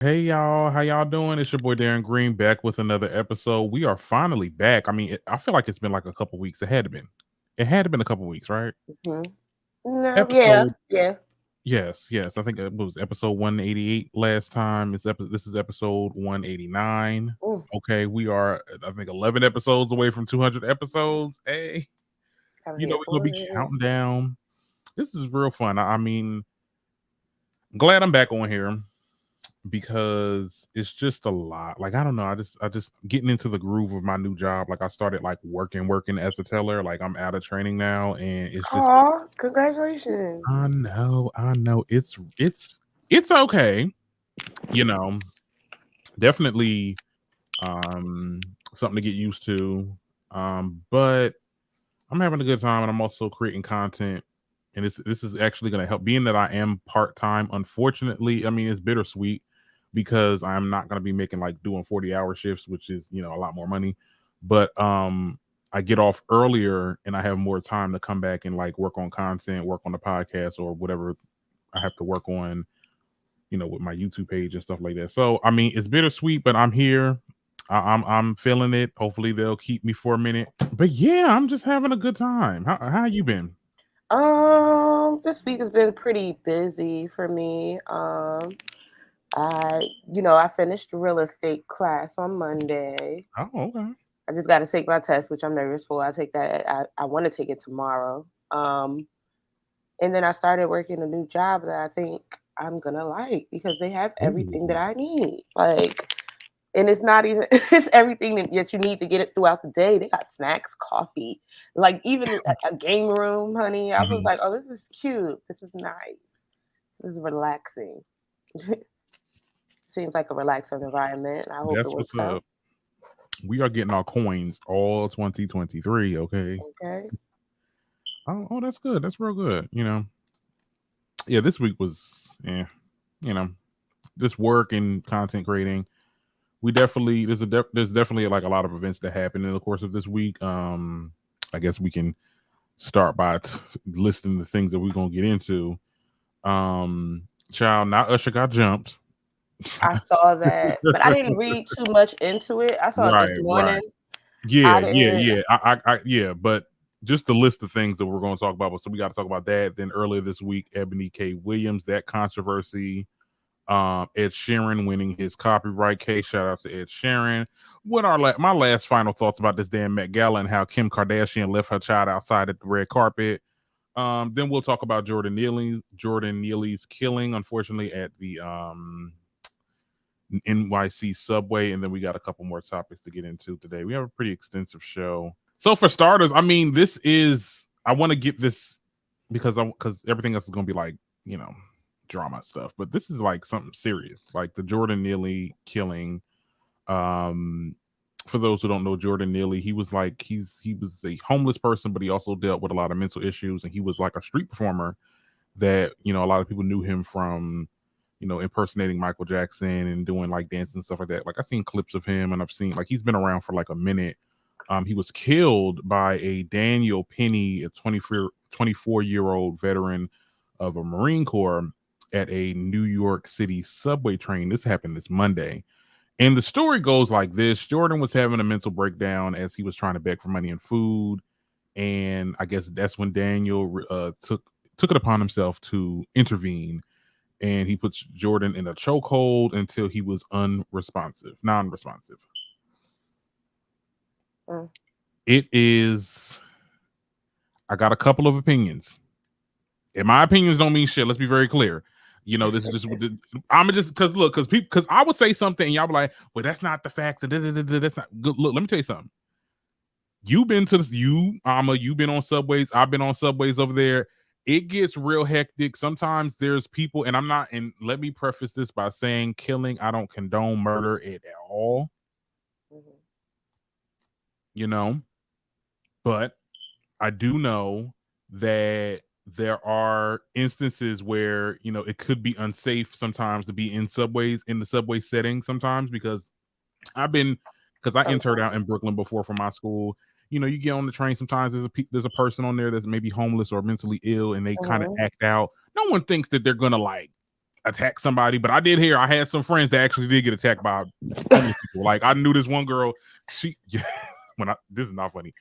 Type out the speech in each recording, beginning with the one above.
Hey y'all, how y'all doing? It's your boy Darren Green back with another episode. We are finally back. I mean, I feel like it's been like a couple weeks. It had to been. It had to been a couple weeks, right? Mhm. No, yeah, Episode yeah. yes. I think it was episode 188 last time. This is episode 189. Mm, Okay, we are I think 11 episodes away from 200 episodes. Hey, I'm you know here we're gonna for be it. counting down. This is real fun. I mean, glad I'm back on here because it's just a lot. Like I don't know, I just getting into the groove of my new job. Like I started like working as a teller. Like I'm out of training now, and it's just Aw, congratulations. I know it's okay. You know, definitely something to get used to. But I'm having a good time, and I'm also creating content. And this is actually going to help. Being that I am part time, unfortunately, I mean it's bittersweet because I'm not going to be making like doing 40-hour shifts, which is a lot more money. But I get off earlier, and I have more time to come back and like work on content, work on the podcast, or whatever I have to work on, with my YouTube page and stuff like that. So I mean, it's bittersweet, but I'm here. I'm feeling it. Hopefully they'll keep me for a minute. But yeah, I'm just having a good time. How you been? This week has been pretty busy for me. I finished real estate class on Monday. Oh, okay. I just got to take my test, which I'm nervous for. I take that. I want to take it tomorrow. And then I started working a new job that I think I'm gonna like because they have everything that Ooh. I need. Like, and it's not even it's everything that you need to get it throughout the day. They got snacks, coffee, like even a game room, honey. I was Mhm. like, oh, this is cute. This is nice. This is relaxing. Seems like a relaxing environment. I hope it That's what's works out. up. We are getting our coins all 2023. Okay. Okay. Oh, that's good. That's real good. Yeah. This week was, you know, this work and content creating. We definitely there's definitely like a lot of events that happen in the course of this week. I guess we can start by listing the things that we're gonna get into. Child, not Usher got jumped. I saw that, but I didn't read too much into it. I saw it this Right. morning. I didn't. Yeah. Yeah. But just the list of things that we're going to talk about. So we got to talk about that. Then earlier this week, Eboni K. Williams, that controversy. Ed Sheeran winning his copyright case. Shout out to Ed Sheeran. What are my last final thoughts about this damn Met Gala and how Kim Kardashian left her child outside at the red carpet. Then we'll talk about Jordan Neely's killing, unfortunately, at the NYC subway, and then we got a couple more topics to get into today. We have a pretty extensive show. So for starters, I mean, this is I want to get this because everything else is gonna be like drama stuff, but this is like something serious, like the Jordan Neely killing. Um, for those who don't know Jordan Neely, he was like he was a homeless person, but he also dealt with a lot of mental issues, and he was like a street performer that a lot of people knew him from impersonating Michael Jackson and doing like dance and stuff like that. Like I've seen clips of him, and I've seen like he's been around for like a minute. He was killed by a Daniel Penny, a 24-year-old veteran of a Marine Corps at a New York City subway train. This happened this Monday. And the story goes like this: Jordan was having a mental breakdown as he was trying to beg for money and food. And I guess that's when Daniel took it upon himself to intervene, and he puts Jordan in a chokehold until he was non-responsive. Mm. It is. I got a couple of opinions. And my opinions don't mean shit. Let's be very clear. This is just. I'm just because I would say something and y'all be like, "Well, that's not the facts. That's not good." Look, let me tell you something. You've been to Amma. You've been on subways. I've been on subways over there. It gets real hectic. Sometimes there's people, and I'm not. And let me preface this by saying, killing. I don't condone murder at all. Mhm. You know, but I do know that there are instances where it could be unsafe sometimes to be in the subway setting sometimes I've been because I interned out Sometimes. in Brooklyn before for my school. You get on the train sometimes. There's a person on there that's maybe homeless or mentally ill, and they kind of Mhm. act out. No one thinks that they're gonna like attack somebody, but I did hear I had some friends that actually did get attacked by homeless people. Like I knew this one girl, this is not funny,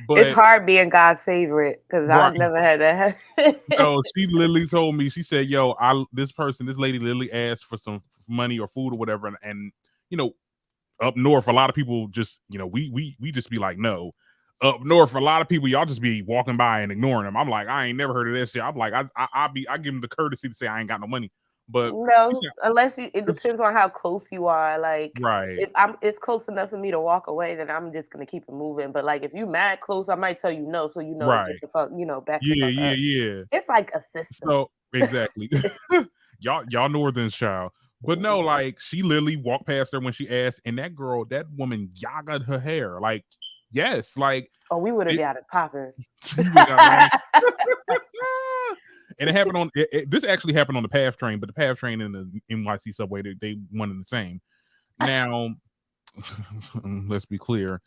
but it's hard being God's favorite because right. I've never had that. No, she literally told me, she said, yo, this lady literally asked for some money or food or whatever, and you know, up north, a lot of people just, you know, we just be like, no. Up north, a lot of people, y'all just be walking by and ignoring them. I'm like, I ain't never heard of that shit. I'm like, I give them the courtesy to say I ain't got no money. But no, unless it depends on how close you are. Like, right, if it's close enough for me to walk away, then I'm just gonna keep it moving. But like, if you mad close, I might tell you no, so you know, right, get the fuck, back. yeah, the fuck up. yeah. It's like a system. So exactly, y'all northern child. But no, like she literally walked past her when she asked, and that woman yagged her hair. Like, yes, like we would have got it popping. And it happened on this actually happened on the PATH train, but the PATH train and the NYC subway, they one and the same. Now, let's be clear.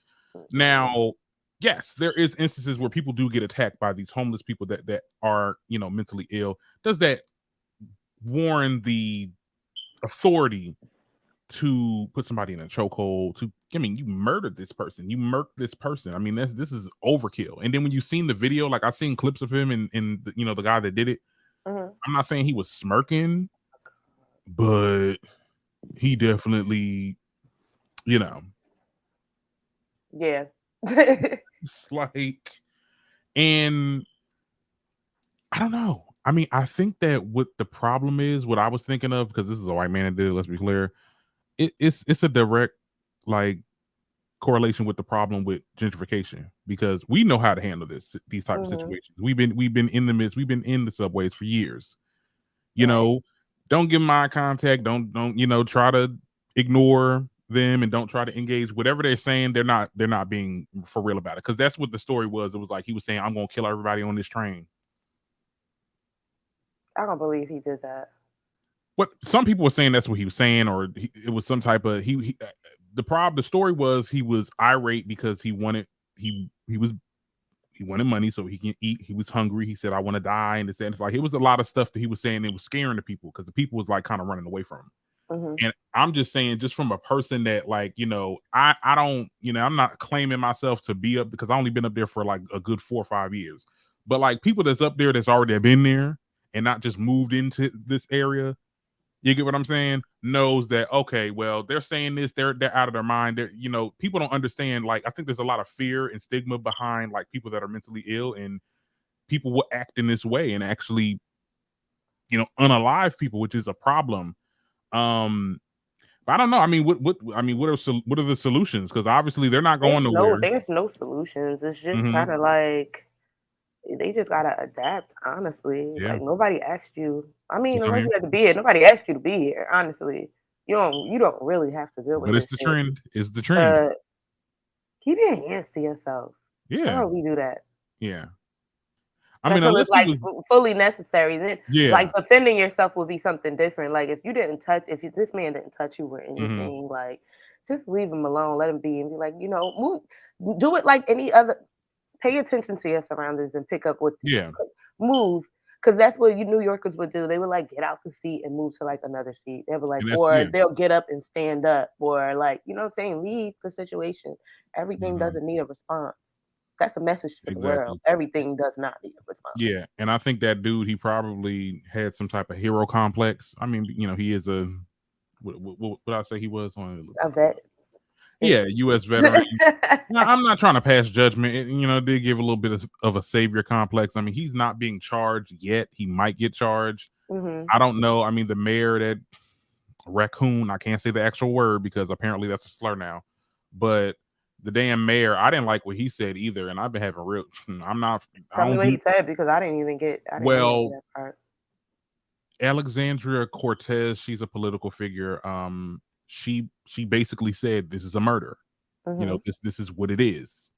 Now, yes, there is instances where people do get attacked by these homeless people that are, mentally ill. Does that warrant the authority to put somebody in a chokehold? You murdered this person, you murked this person. I mean, this is overkill. And then when you seen the video, like I've seen clips of him and the guy that did it. Mm-hmm. I'm not saying he was smirking, but he definitely, yeah. It's like, and I don't know. I mean, I think that what the problem is, what I was thinking of, because this is a white man that did it, let's be clear. It's a direct correlation with the problem with gentrification, because we know how to handle these type of situations. We've been in the midst, we've been in the subways for years. Don't give them eye contact, don't try to ignore them, and don't try to engage whatever they're saying. They're not being for real about it, because that's what the story was. It was like he was saying, I'm gonna kill everybody on this train. I don't believe he did that. What some people were saying, that's what he was saying, or it was some type of the story was he was irate because he wanted money so he can eat. He was hungry. He said, I want to die. And it's like, it was a lot of stuff that he was saying that was scaring the people, because the people was like kind of running away from him. And I'm just saying, just from a person that like, I don't, I'm not claiming myself to be up, because I only been up there for like a good 4 or 5 years. But like people that's up there that's already been there and not just moved into this area, you get what I'm saying? Knows that, okay, well, they're saying this, they're out of their mind. They're, people don't understand. Like, I think there's a lot of fear and stigma behind like people that are mentally ill, and people will act in this way and actually, unalive people, which is a problem. But I don't know. I mean, what are the solutions? Because obviously they're not going nowhere. There's no solutions. It's just kind of like, they just gotta adapt, honestly. Yeah. Like, nobody asked you. I mean, unless you had to be here, nobody asked you to be here. Honestly, you don't really have to deal with. But it's the trend. It's the trend. Keep your hands to yourself. Yeah. How do we do that? Yeah. I mean, unless it's like fully necessary. Then, like, defending yourself would be something different. Like, if this man didn't touch you or anything, like, just leave him alone, let him be, and be like, move, do it like any other. Pay attention to your surroundings and pick up what move, because that's what New Yorkers would do. They would like get out the seat and move to like another seat. They would like, or they'll get up and stand up, or like, you know what I'm saying, leave the situation. Everything doesn't need a response. That's a message to the world. Everything does not need a response. Yeah, and I think that dude, he probably had some type of hero complex. I mean, he is a what I say he was on a vet. Yeah, U.S. veteran. No, I'm not trying to pass judgment. It did give a little bit of a savior complex. I mean, he's not being charged yet. He might get charged. I don't know. I mean, the mayor, that raccoon, I can't say the actual word because apparently that's a slur now. But the damn mayor, I didn't like what he said either. And I've been having I'm not. Tell me what he said, because I didn't even get that part. Alexandria Cortez, she's a political figure. She basically said this is a murder. This is what it is.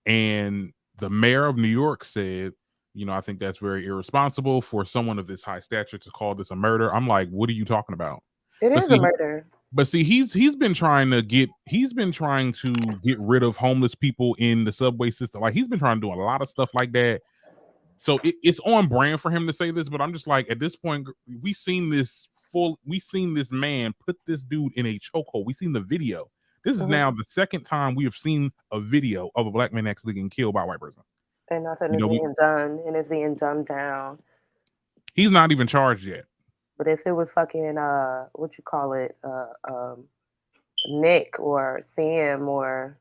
And the mayor of New York said, I think that's very irresponsible for someone of this high stature to call this a murder. I'm like, what are you talking about? It is a murder. But see, he's been trying to get rid of homeless people in the subway system. Like, he's been trying to do a lot of stuff like that. So it's on brand for him to say this, but I'm just like, at this point, we've seen this seen this man put this dude in a chokehold. We seen the video. This is now the second time we have seen a video of a black man actually getting killed by a white person. And nothing is being done, and it's being dumbed down. He's not even charged yet. But if it was fucking what you call it, Nick or Sam or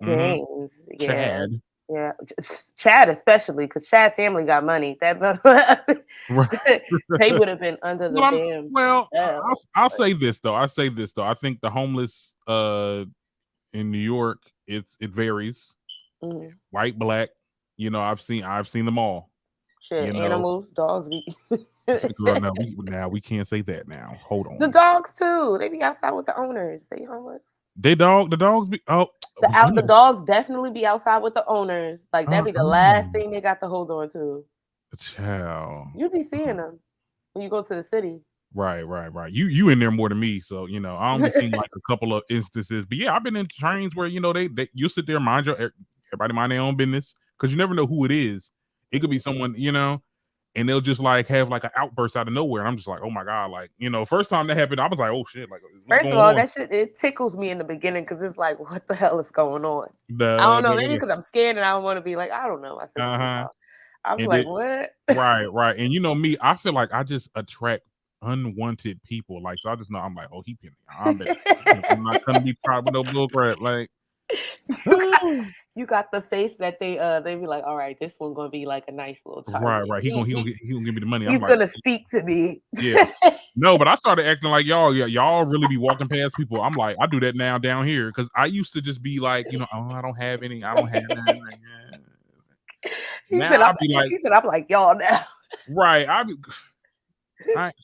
James, Chad. Yeah, Chad especially, because Chad family got money. That they would have been under the damn. Well, I'll say this though. I think the homeless in New York, it varies. White, black. I've seen them all. Shit, animals, dogs. Now we can't say that. Now hold on. The dogs too. They be outside with the owners. They homeless. The dogs be the dogs definitely be outside with the owners. Like that be the last thing they got to hold on to. Child. You be seeing them when you go to the city. Right. You in there more than me, so I only seen like a couple of instances. But yeah, I've been in trains where they you sit there, everybody mind their own business, because you never know who it is. It could be someone, and they'll just like have like an outburst out of nowhere. And I'm just like, oh my God, like, first time that happened, I was like, oh shit. Like, first of all, that shit, it tickles me in the beginning because it's like, what the hell is going on? I don't know, maybe because I'm scared and I don't want to be like, I don't know. I'm like, what? Right. And me, I feel like I just attract unwanted people. Like, so I just know I'm like, oh, he pinned me. I'm not gonna be proud with no bull crap. Like, you got the face that they be like, all right, this one gonna be like a nice little target. Right. He gonna give me the money. He's gonna speak to me. Yeah. No, but I started acting like y'all really be walking past people. I'm like, I do that now down here because I used to just be like, oh, I don't have any. I don't have any. He said, I'm like y'all now. Right.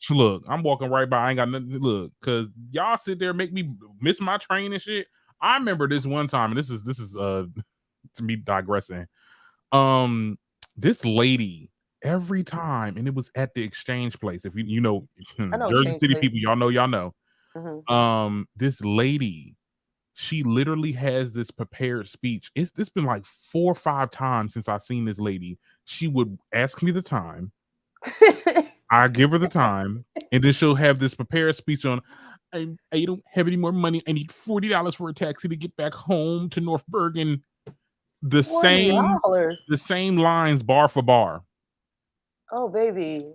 Look, I'm walking right by. I ain't got nothing to look because y'all sit there make me miss my train and shit. I remember this one time, and this is to me digressing. This lady every time, and it was at the Exchange place. If you know Jersey City people, y'all know. Mm-hmm. This lady, she literally has this prepared speech. It's been like 4 or 5 times since I've seen this lady. She would ask me the time. I give her the time, and then she'll have this prepared speech on. I don't have any more money. I need $40 for a taxi to get back home to North Bergen. The same lines bar for bar. Oh, baby.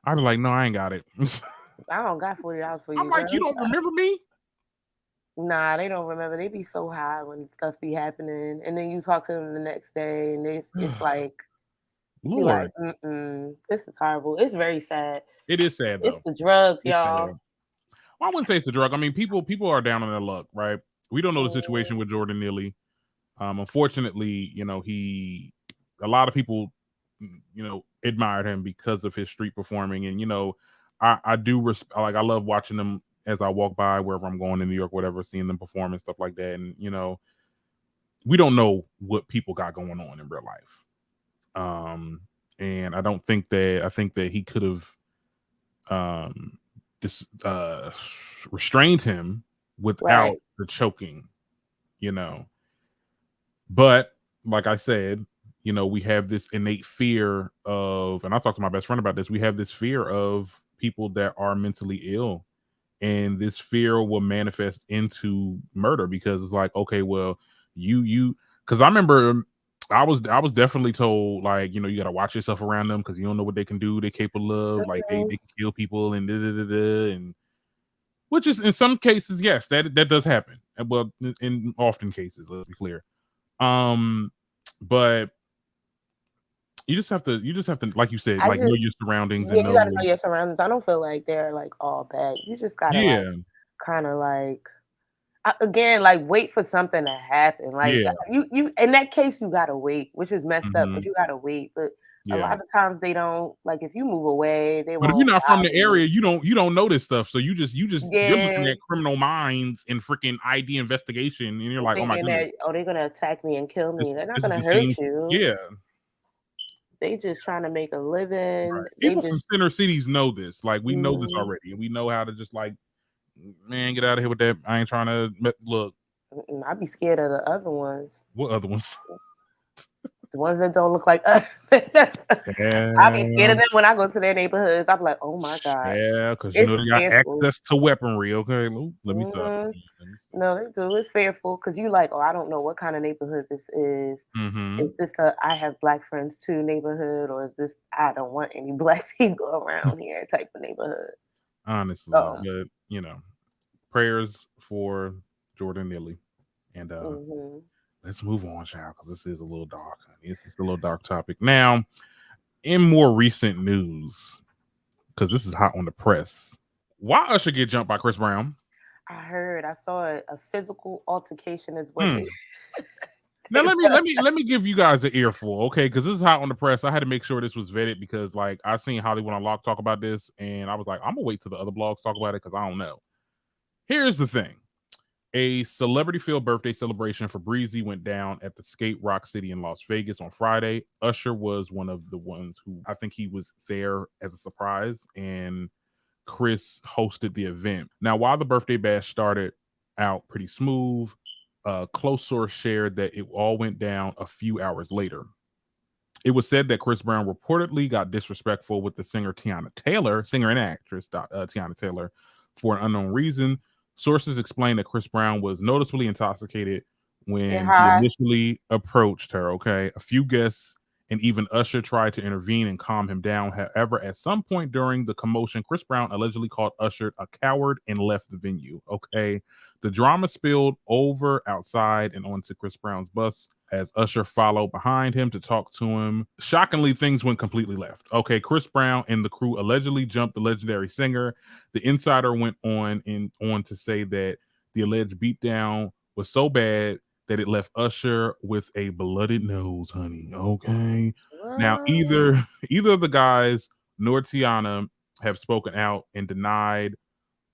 I'd be like, no, I ain't got it. I don't got $40 for you. I'm like, girl. You don't remember me? Nah, they don't remember. They be so high when stuff be happening. And then you talk to them the next day, and it's like, Lord. Like, this is horrible. It's very sad. It is sad, though. It's the drugs, y'all. Well, I wouldn't say it's the drug. I mean, people are down on their luck, right? We don't know the situation with Jordan Neely. Unfortunately, a lot of people, admired him because of his street performing. And, I do I love watching them as I walk by wherever I'm going in New York, whatever, seeing them perform and stuff like that. And, we don't know what people got going on in real life. And I think that he could have, restrained him without the choking, But like I said, we have this innate fear of, and I talked to my best friend about this. We have this fear of people that are mentally ill, and this fear will manifest into murder because it's like, okay, well, because I remember I was definitely told, like, you got to watch yourself around them because you don't know what they can do. They're capable of, like, they can kill people and and which is in some cases, yes, that does happen. Well, in often cases, let's be clear. But you just have to, like you said, know your surroundings. Yeah, you gotta know your surroundings. I don't feel like they're like all bad. You just gotta like, kind of like. Again, like wait for something to happen. Like you in that case, you gotta wait, which is messed up, but you gotta wait. But a lot of times they don't. Like if you move away, they. But if you're not from the area, you don't know this stuff. So you're looking at Criminal Minds and freaking ID investigation, and you're like, oh my goodness, they're gonna attack me and kill me. They're not gonna hurt you. Yeah. They just trying to make a living. Right. People from center cities know this. Like we know this already, and we know how to just like. Man, get out of here with that. I ain't trying to look. I'd be scared of the other ones. What other ones? The ones that don't look like us. I be scared of them when I go to their neighborhoods. I'm like, oh my God. Yeah, because you know they got access to weaponry. Okay, let me stop. No, they do. It's fearful because you like, oh, I don't know what kind of neighborhood this is. Is this I have black friends too neighborhood, or is this I don't want any black people around here type of neighborhood? Honestly, but you know, prayers for Jordan Neely, and let's move on, child, because this is a little dark. This is a little dark topic. Now, in more recent news, because this is hot on the press, why Usher get jumped by Chris Brown? I heard. I saw it. A physical altercation is what it. Now let me give you guys an earful, okay? Because this is hot on the press. I had to make sure this was vetted because, like, I seen Hollywood Unlocked talk about this, and I was like, I'm gonna wait till the other blogs talk about it because I don't know. Here's the thing: a celebrity-filled birthday celebration for Breezy went down at the Skate Rock City in Las Vegas on Friday. Usher was one of the ones who I think he was there as a surprise, and Chris hosted the event. Now, while the birthday bash started out pretty smooth, a close source shared that it all went down a few hours later. It was said that Chris Brown reportedly got disrespectful with the singer Teyana Taylor, singer and actress Teyana Taylor, for an unknown reason. Sources explain that Chris Brown was noticeably intoxicated when he initially approached her. Okay, a few guests and even Usher tried to intervene and calm him down. However, at some point during the commotion, Chris Brown allegedly called Usher a coward and left the venue. Okay, the drama spilled over outside and onto Chris Brown's bus as Usher followed behind him to talk to him. Shockingly, things went completely left. Okay, Chris Brown and the crew allegedly jumped the legendary singer. The insider went on to say that the alleged beatdown was so bad that it left Usher with a blooded nose, honey. Okay. Now, either of the guys nor Teyana have spoken out and denied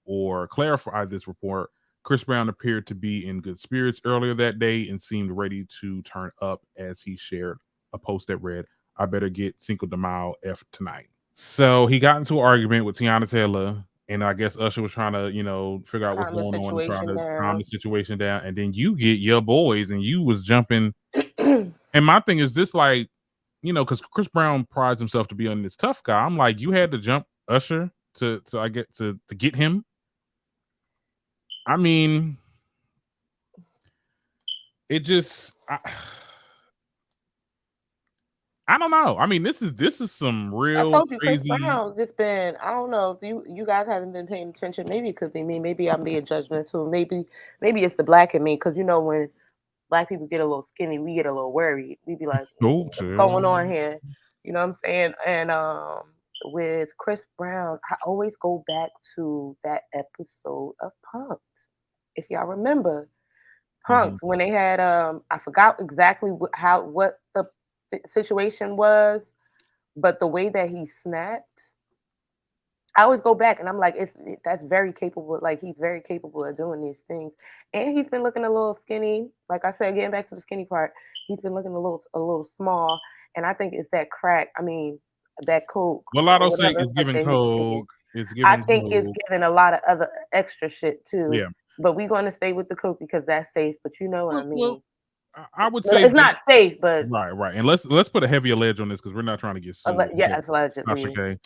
or clarified this report. Chris Brown appeared to be in good spirits earlier that day and seemed ready to turn up as he shared a post that read, "I better get Cinco de Mayo F tonight." So he got into an argument with Teyana Taylor, and I guess Usher was trying to, figure out what's going on and try to calm the situation down. And then you get your boys and you was jumping. And my thing is this, like, because Chris Brown prides himself to be on this tough guy. I'm like, you had to jump Usher to get him. I mean, it just I don't know. I mean, this is some real. I told you, crazy... Chris Brown just been. I don't know if you guys haven't been paying attention. Maybe it could be me. Maybe I'm being judgmental. Maybe it's the black in me, because when black people get a little skinny, we get a little worried. We be like, what's going on here? You know what I'm saying? And with Chris Brown, I always go back to that episode of Punk'd. If y'all remember Punk'd, when they had I forgot exactly what the situation was, but the way that he snapped, I always go back and I'm like, that's very capable. Like, he's very capable of doing these things, and he's been looking a little skinny. Like I said, getting back to the skinny part, he's been looking a little small, and I think it's that crack. I mean, that coke. Mulatto say it's giving coke. I think it's giving a lot of other extra shit too. Yeah. But we're going to stay with the coke because that's safe. But you know what I mean. Well, I would say it's not safe, but right. And let's put a heavier ledge on this because we're not trying to get sued. Yeah, allegedly. Okay.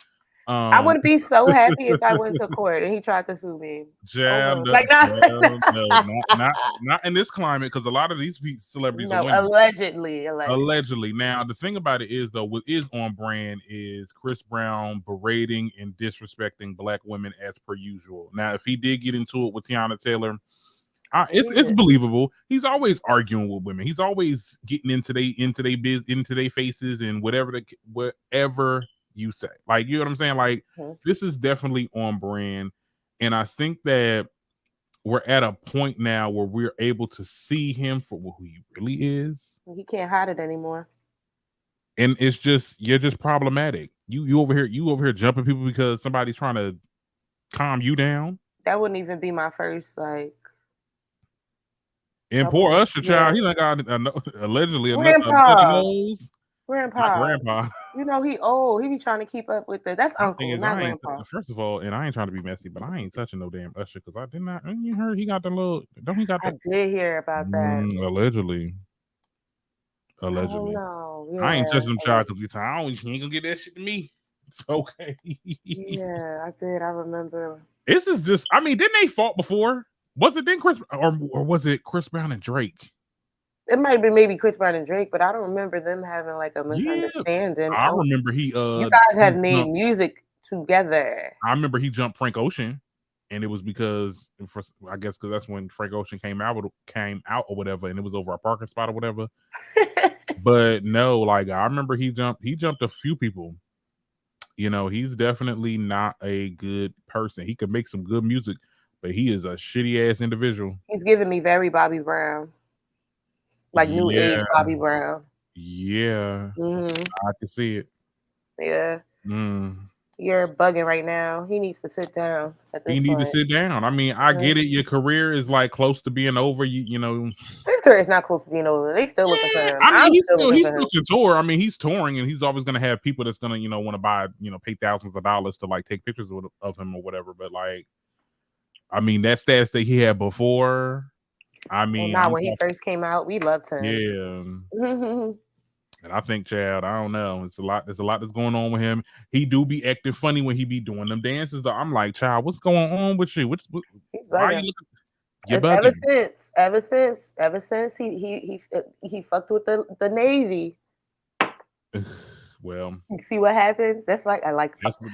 I wouldn't be so happy if I went to court and he tried to sue me. Not in this climate, because a lot of these celebrities are women. Allegedly. Now, the thing about it is, though, what is on brand is Chris Brown berating and disrespecting black women as per usual. Now, if he did get into it with Teyana Taylor, it's believable. He's always arguing with women. He's always getting into their faces and whatever you say. Like, you know what I'm saying? Like, this is definitely on brand. And I think that we're at a point now where we're able to see him for who he really is. He can't hide it anymore. And it's just, you're just problematic. You over here jumping people because somebody's trying to calm you down. That wouldn't even be my first, like. And poor Usher, child, he got allegedly another nose. Grandpa. He old. He be trying to keep up with it. That's uncle, not grandpa. First of all, and I ain't trying to be messy, but I ain't touching no damn Usher because I did not. You heard he got the little. Don't he got? I did hear about that. Allegedly. Allegedly. No, yeah. I ain't touching them child because he ain't gonna get that shit to me. It's okay. Yeah, I did. I remember. This is just, I mean, didn't they fought before? Was it then Chris or was it Chris Brown and Drake? It might have been maybe Chris Brown and Drake, but I don't remember them having like a Yeah. misunderstanding. I remember you guys have made music together. I remember he jumped Frank Ocean, and it was because I guess because that's when Frank Ocean came out or whatever, and it was over a parking spot or whatever. But no, like I remember he jumped a few people. You know, he's definitely not a good person. He could make some good music, but he is a shitty ass individual. He's giving me very Bobby Brown, like new age Bobby Brown. Yeah, I can see it. Yeah. You're bugging right now. He needs to sit down. He needs to sit down. I mean, I get it. Your career is like close to being over. You know, his career is not close to being over. They still looking for him. I mean, he's still can tour. I mean, he's touring, and he's always gonna have people that's gonna want to buy pay thousands of dollars to like take pictures of him or whatever. But like, I mean, that status that he had before. I mean, when he first came out, we loved him. Yeah. And I think, Chad, I don't know. There's a lot that's going on with him. He do be acting funny when he be doing them dances. I'm like, child, what's going on with you? Why are you looking? Ever since he fucked with the Navy. Well, you see what happens? That's like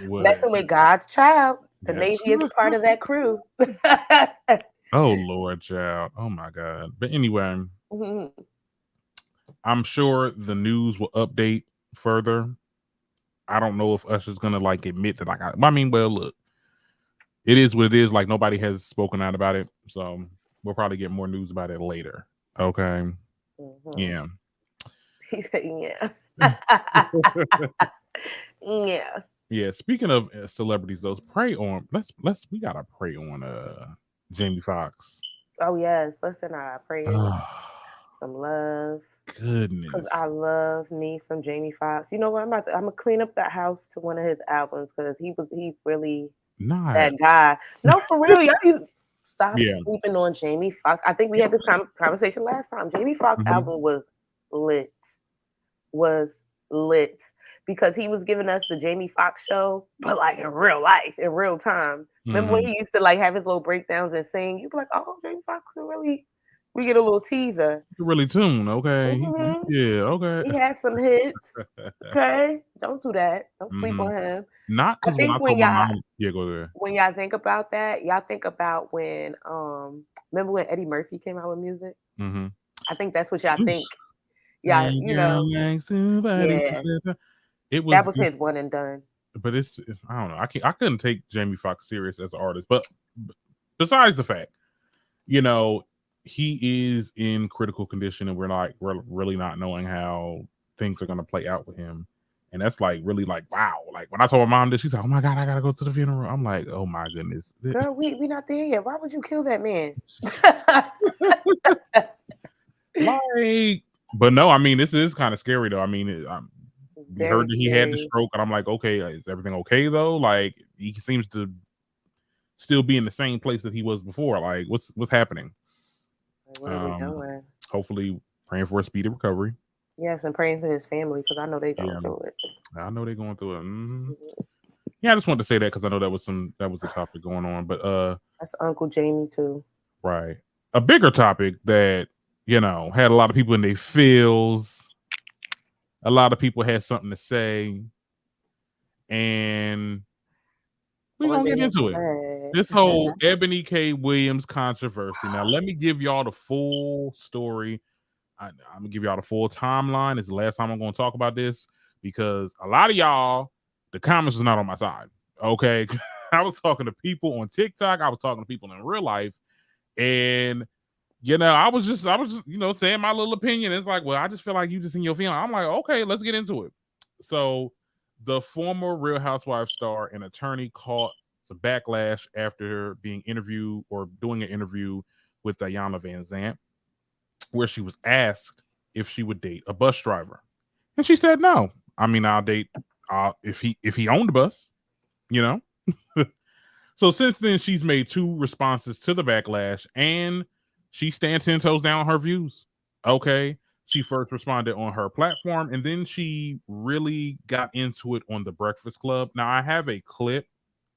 messing with God's child. The Navy is a part of that crew. Oh Lord, child. Oh my God. But anyway. I'm sure the news will update further. I don't know if Usher's gonna like admit that well, look, it is what it is. Like nobody has spoken out about it, so we'll probably get more news about it later. Okay. Yeah. He said, yeah. Yeah. Yeah. Speaking of celebrities, we gotta pray on Jamie Foxx. Oh yes, listen, I pray some love. Goodness, because I love me some Jamie Foxx. You know what? I'm gonna clean up that house to one of his albums because he's really that guy. No, for real, y'all stop sleeping on Jamie Foxx. I think we had this conversation last time. Jamie Foxx album was lit because he was giving us the Jamie Foxx show, but like in real life, in real time. Remember when he used to like have his little breakdowns and sing? You'd be like, oh, Jamie Foxx is really. We get a little teaser. Really tuned, okay? Yeah, okay. He has some hits. Okay, don't do that. Don't sleep on him. Not because when y'all go there. When y'all think about that, y'all think about when remember when Eddie Murphy came out with music? I think that's what y'all think. Yeah, it was that was his one and done. But it's I don't know. I couldn't take Jamie Foxx serious as an artist, but besides the fact, he is in critical condition, and we're really not knowing how things are going to play out with him. And that's like really like, wow. Like when I told my mom this, she's like, oh my God, I got to go to the funeral. I'm like, oh my goodness. Girl, we not there yet. Why would you kill that man? But no, I mean, this is kind of scary though. I mean, we heard that he had the stroke, and I'm like, okay, is everything okay though? Like he seems to still be in the same place that he was before. Like what's happening? Hopefully praying for a speedy recovery. Yes, and praying for his family because I know they're going through it. I know they're going through it. Yeah, I just wanted to say that because I know that was a topic going on. But that's Uncle Jamie too. Right. A bigger topic that had a lot of people in their feels. A lot of people had something to say, and we're gonna get into it. This whole Eboni K. Williams controversy. Now, let me give y'all the full story. I'm gonna give y'all the full timeline. It's the last time I'm gonna talk about this because a lot of y'all, the comments was not on my side. Okay, I was talking to people on TikTok. I was talking to people in real life, and I was just saying my little opinion. It's like, well, I just feel like you just in your feeling. I'm like, okay, let's get into it. So, the former Real Housewives star and attorney caught some backlash after being interviewed or doing an interview with Teyana Van Zandt, where she was asked if she would date a bus driver, and she said no. I mean, I'll date if he owned a bus, So since then, she's made 2 responses to the backlash, and she stands 10 toes down on her views. Okay, She first responded on her platform, and then she really got into it on the Breakfast Club. Now, I have a clip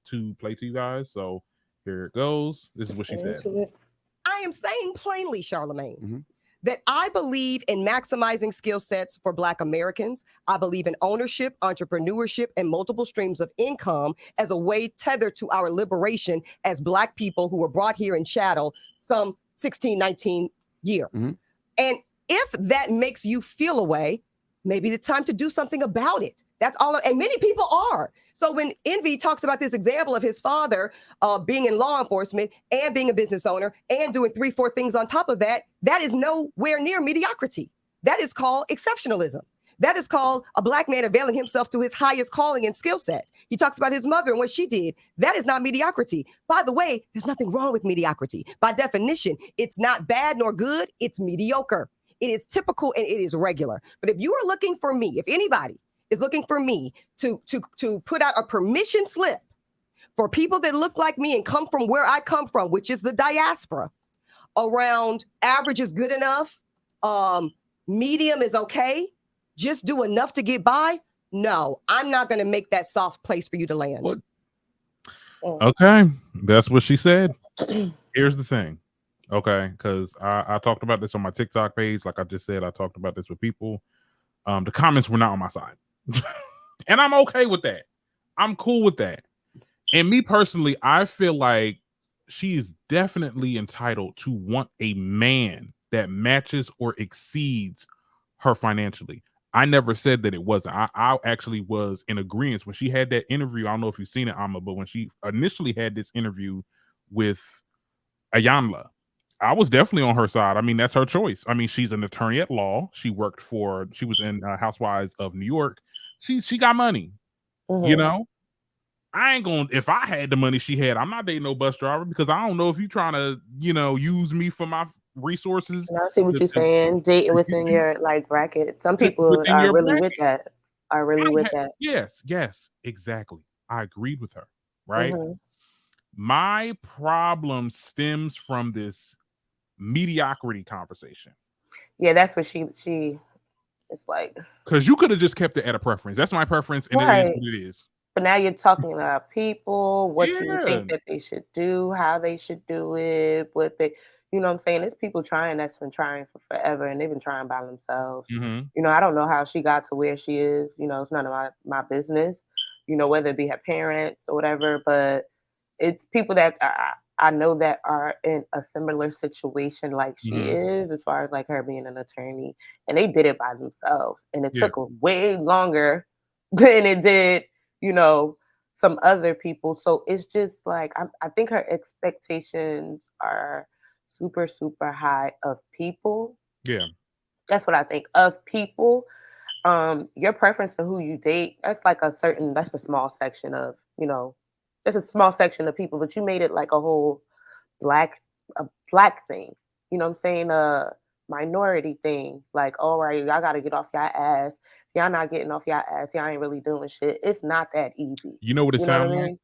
to play to you guys, so here it goes. This is what she said. I am saying plainly, Charlamagne, that I believe in maximizing skill sets for Black Americans. I believe in ownership, entrepreneurship, and multiple streams of income as a way tethered to our liberation as Black people who were brought here in chattel some 16, 19 year. And if that makes you feel a way, maybe it's time to do something about it. That's all. And many people are. So when Envy talks about this example of his father being in law enforcement and being a business owner and doing 3-4 things on top of that, that is nowhere near mediocrity. That is called exceptionalism. That is called a Black man availing himself to his highest calling and skill set. He talks about his mother and what she did. That is not mediocrity. By the way, there's nothing wrong with mediocrity. By definition, it's not bad nor good. It's mediocre. It is typical and it is regular. But if you are looking for me, if anybody is looking for me to put out a permission slip for people that look like me and come from where I come from, which is the diaspora, around average is good enough, medium is okay, just do enough to get by. No, I'm not going to make that soft place for you to land. What? Okay, that's what she said. Here's the thing. Okay, because I talked about this on my TikTok page. Like I just said, I talked about this with people. The comments were not on my side. And I'm okay with that. I'm cool with that. And me personally, I feel like she is definitely entitled to want a man that matches or exceeds her financially. I never said that it wasn't. I actually was in agreement when she had that interview. I don't know if you've seen it, Amma, but when she initially had this interview with Ayanla, I was definitely on her side. I mean, that's her choice. I mean, she's an attorney at law. She was in Housewives of New York. She got money, you know? I ain't gonna, if I had the money she had, I'm not dating no bus driver because I don't know if you trying to, use me for my resources. And I see what you're saying. Dating within your bracket. Some people are really with that. Yes, exactly. I agreed with her, right? My problem stems from this mediocrity conversation. Yeah, that's what she it's like. Because you could have just kept it at a preference. That's my preference, and it is what it is. But now you're talking about people, what you think that they should do, how they should do it, what they, you know what I'm saying? There's people that's been trying for forever, and they've been trying by themselves. I don't know how she got to where she is. It's none of my business, whether it be her parents or whatever, but it's people that I know that are in a similar situation like she is, as far as like her being an attorney, and they did it by themselves, and it took way longer than it did, some other people. So it's just like, I think her expectations are super, super high of people. Yeah. That's what I think of people. Your preference to who you date, that's a small section of, there's a small section of people, but you made it like a whole black thing. You know what I'm saying? A minority thing. Like, all right, y'all got to get off y'all ass. Y'all not getting off y'all ass. Y'all ain't really doing shit. It's not that easy. You know what it sounds like?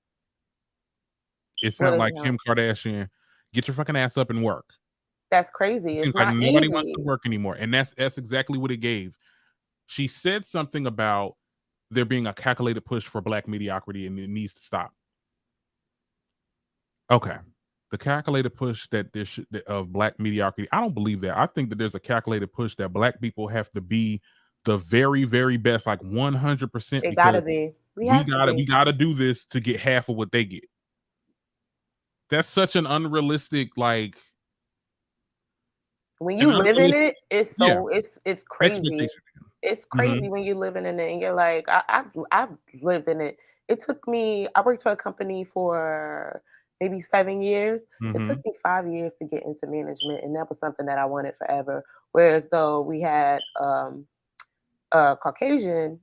It sounds like Kim Kardashian. Get your fucking ass up and work. That's crazy. It seems like nobody wants to work anymore. And that's exactly what it gave. She said something about there being a calculated push for Black mediocrity and it needs to stop. Okay. The calculated push that of Black mediocrity, I don't believe that. I think that there's a calculated push that Black people have to be the very, very best, like 100%. It gotta be. We gotta do this to get half of what they get. That's such an unrealistic, like. When you live in it, it's crazy. It's crazy when you're living in it, and you're like, I've lived in it. It took me. I worked for a company for maybe 7 years. It took me 5 years to get into management, and that was something that I wanted forever. Whereas though we had a Caucasian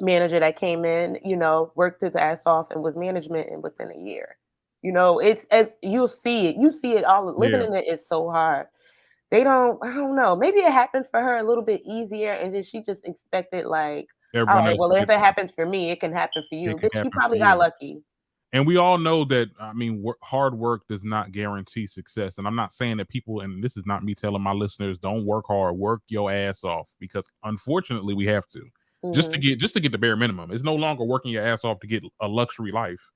manager that came in, worked his ass off and was management and within a year. It's you'll see it. You see it all. Living in it is so hard. I don't know. Maybe it happens for her a little bit easier, and then she just expected like, all right, well, if it happens for me, it can happen for you. But she probably got lucky. And we all know that, I mean, hard work does not guarantee success. And I'm not saying that people, and this is not me telling my listeners, don't work hard, work your ass off, because unfortunately we have to. Just to get the bare minimum. It's no longer working your ass off to get a luxury life.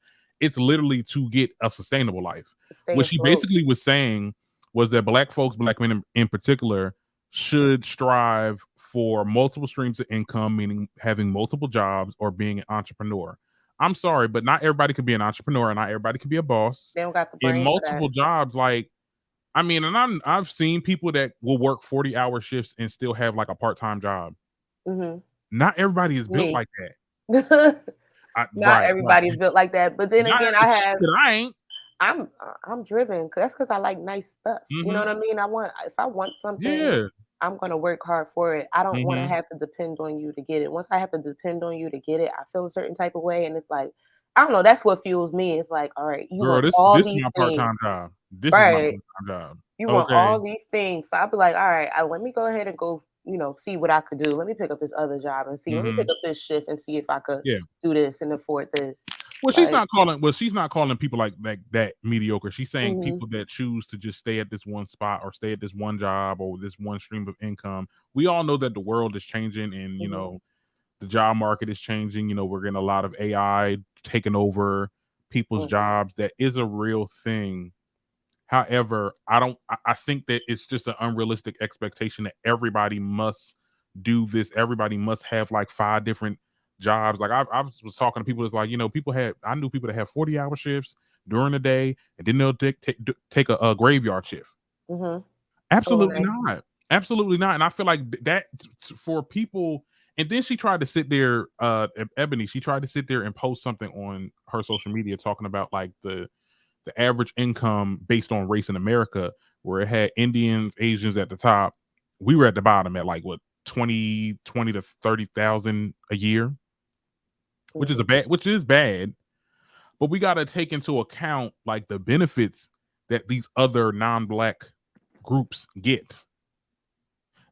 It's literally to get a sustainable life. What she basically was saying was that black folks, black men in particular, should strive for multiple streams of income, meaning having multiple jobs or being an entrepreneur. I'm sorry, but not everybody can be an entrepreneur and not everybody can be a boss. They don't got the brain in multiple jobs. Like, I mean, and I've seen people that will work 40-hour shifts and still have like a part-time job. Not everybody is built like that. Not everybody's built like that. But then again, I'm driven because I like nice stuff. You know what I mean? If I want something, I'm gonna work hard for it. I don't want to have to depend on you to get it. Once I have to depend on you to get it, I feel a certain type of way, and it's like, I don't know. That's what fuels me. It's like, all right, you want all these things. This is my part-time job. This is my part-time job. You want all these things, so I'll be like, all right, let me go ahead and go. See what I could do. Let me pick up this other job and see. Let me pick up this shift and see if I could do this and afford this. Well, she's not calling people like that mediocre. She's saying people that choose to just stay at this one spot or stay at this one job or this one stream of income. We all know that the world is changing and the job market is changing. We're getting a lot of AI taking over people's jobs. That is a real thing. However, I think that it's just an unrealistic expectation that everybody must do this. Everybody must have like 5 different jobs. Like I was talking to people that's like, I knew people that have 40-hour shifts during the day and then they'll take a graveyard shift. Absolutely not. Absolutely not. And I feel like that for people. And then she tried to sit there, Eboni, she tried to sit there and post something on her social media talking about like the average income based on race in America, where it had Indians, Asians at the top. We were at the bottom at like what 20 to 30,000 a year, which is bad. But we got to take into account like the benefits that these other non-black groups get.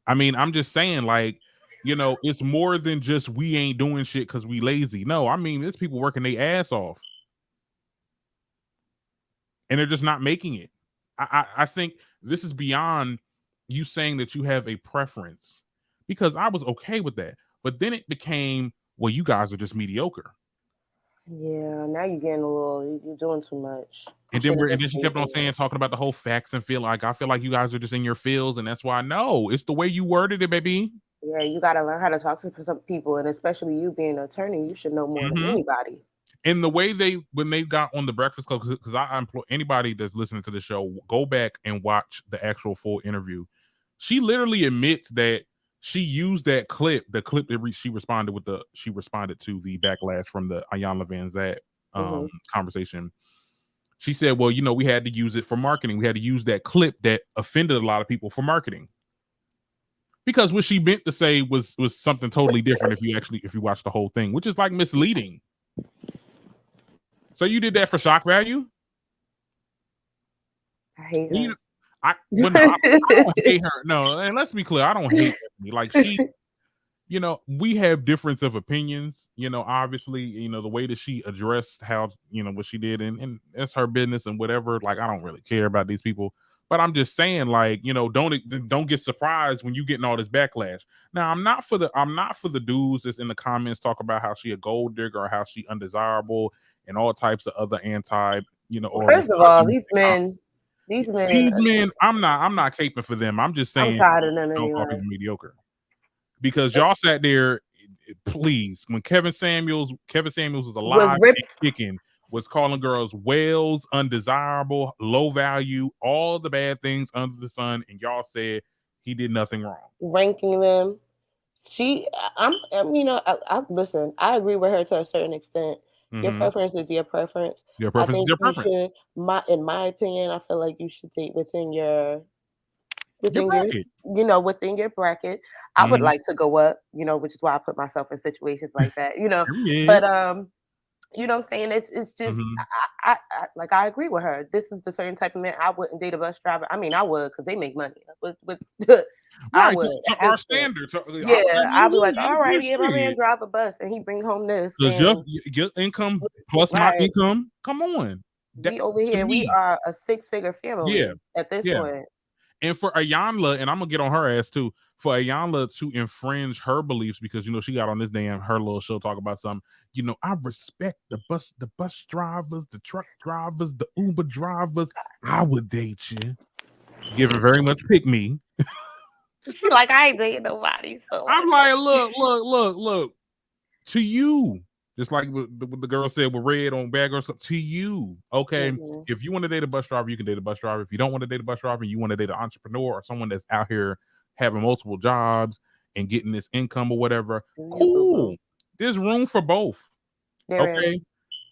I mean, I'm just saying, like, it's more than just we ain't doing shit because we lazy. No, I mean, there's people working their ass off. And they're just not making it. I think this is beyond you saying that you have a preference, because I was okay with that. But then it became, well, you guys are just mediocre. Yeah, now you're getting you're doing too much. And then she kept on talking about the whole facts and feel like, I feel like you guys are just in your feels. And that's why, no, it's the way you worded it, baby. Yeah, you got to learn how to talk to some people. And especially you being an attorney, you should know more than anybody. And the way when they got on the Breakfast Club, because I implore anybody that's listening to the show, go back and watch the actual full interview. She literally admits that she used that clip, the clip that she responded to the backlash from the Ayanna Van Zant conversation. She said, well, we had to use it for marketing. We had to use that clip that offended a lot of people for marketing. Because what she meant to say was something totally different if you watch the whole thing, which is like misleading. So you did that for shock value? I hate her. I don't hate her. No, and let's be clear, I don't hate her. Like she, we have difference of opinions. Obviously, the way that she addressed how, what she did, and that's her business and whatever. Like I don't really care about these people. But I'm just saying, like, don't get surprised when you getting all this backlash. Now, I'm not for the dudes that's in the comments talk about how she a gold digger or how she undesirable and all types of other anti, First of all, these men. I'm not caping for them. I'm just saying, I'm tired of them don't call people mediocre, because y'all sat there. Please, when Kevin Samuels was alive and kicking, was calling girls whales, undesirable, low value, all the bad things under the sun, and y'all said he did nothing wrong. Ranking them, listen. I agree with her to a certain extent. Your preference is your preference. Your preference is your preference. In my opinion, I feel like you should date within your bracket. Within your bracket. I would like to go up, which is why I put myself in situations like that, But You know what I'm saying? It's just I like I agree with her. This is the certain type of man I wouldn't date a bus driver. I mean, I would because they make money. But I Right, would to our standards. Yeah, I'll be like, all right, yeah, my man drive a bus and he bring home this. Because your income plus my income, come on. We over here, we are a 6-figure family at this point. And for Ayanla, and I'm gonna get on her ass too, for Ayanla to infringe her beliefs because she got on this her little show talk about something. I respect the bus drivers, the truck drivers, the Uber drivers. I would date you. Give it very much pick me. She like, I ain't dating nobody. So I'm like, look. To you, just like what the girl said with Red on Bad Girls, to you, okay? If you want to date a bus driver, you can date a bus driver. If you don't want to date a bus driver, you want to date an entrepreneur or someone that's out here having multiple jobs and getting this income or whatever, cool. There's room for both, okay?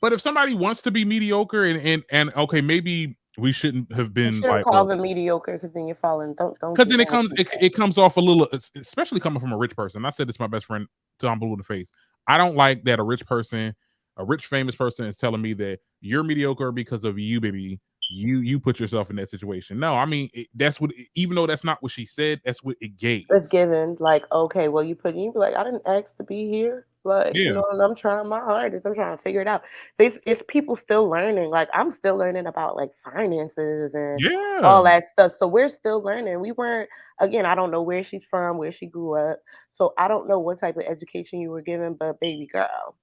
But if somebody wants to be mediocre and okay, maybe we shouldn't have been like call them mediocre because then you're falling. Don't because then it comes off a little, especially coming from a rich person. I said this to my best friend till I'm blue in the face. I don't like that a rich famous person is telling me that you're mediocre because of you, baby. You put yourself in that situation. No, I mean that's what. Even though that's not what she said, that's what it gave. It's given. Like, okay, well, you be like, I didn't ask to be here. Like, and I'm trying my hardest. I'm trying to figure it out. If people still learning, like I'm still learning about like finances and all that stuff. So we're still learning. We weren't, again, I don't know where she's from, where she grew up. So I don't know what type of education you were given, but baby girl.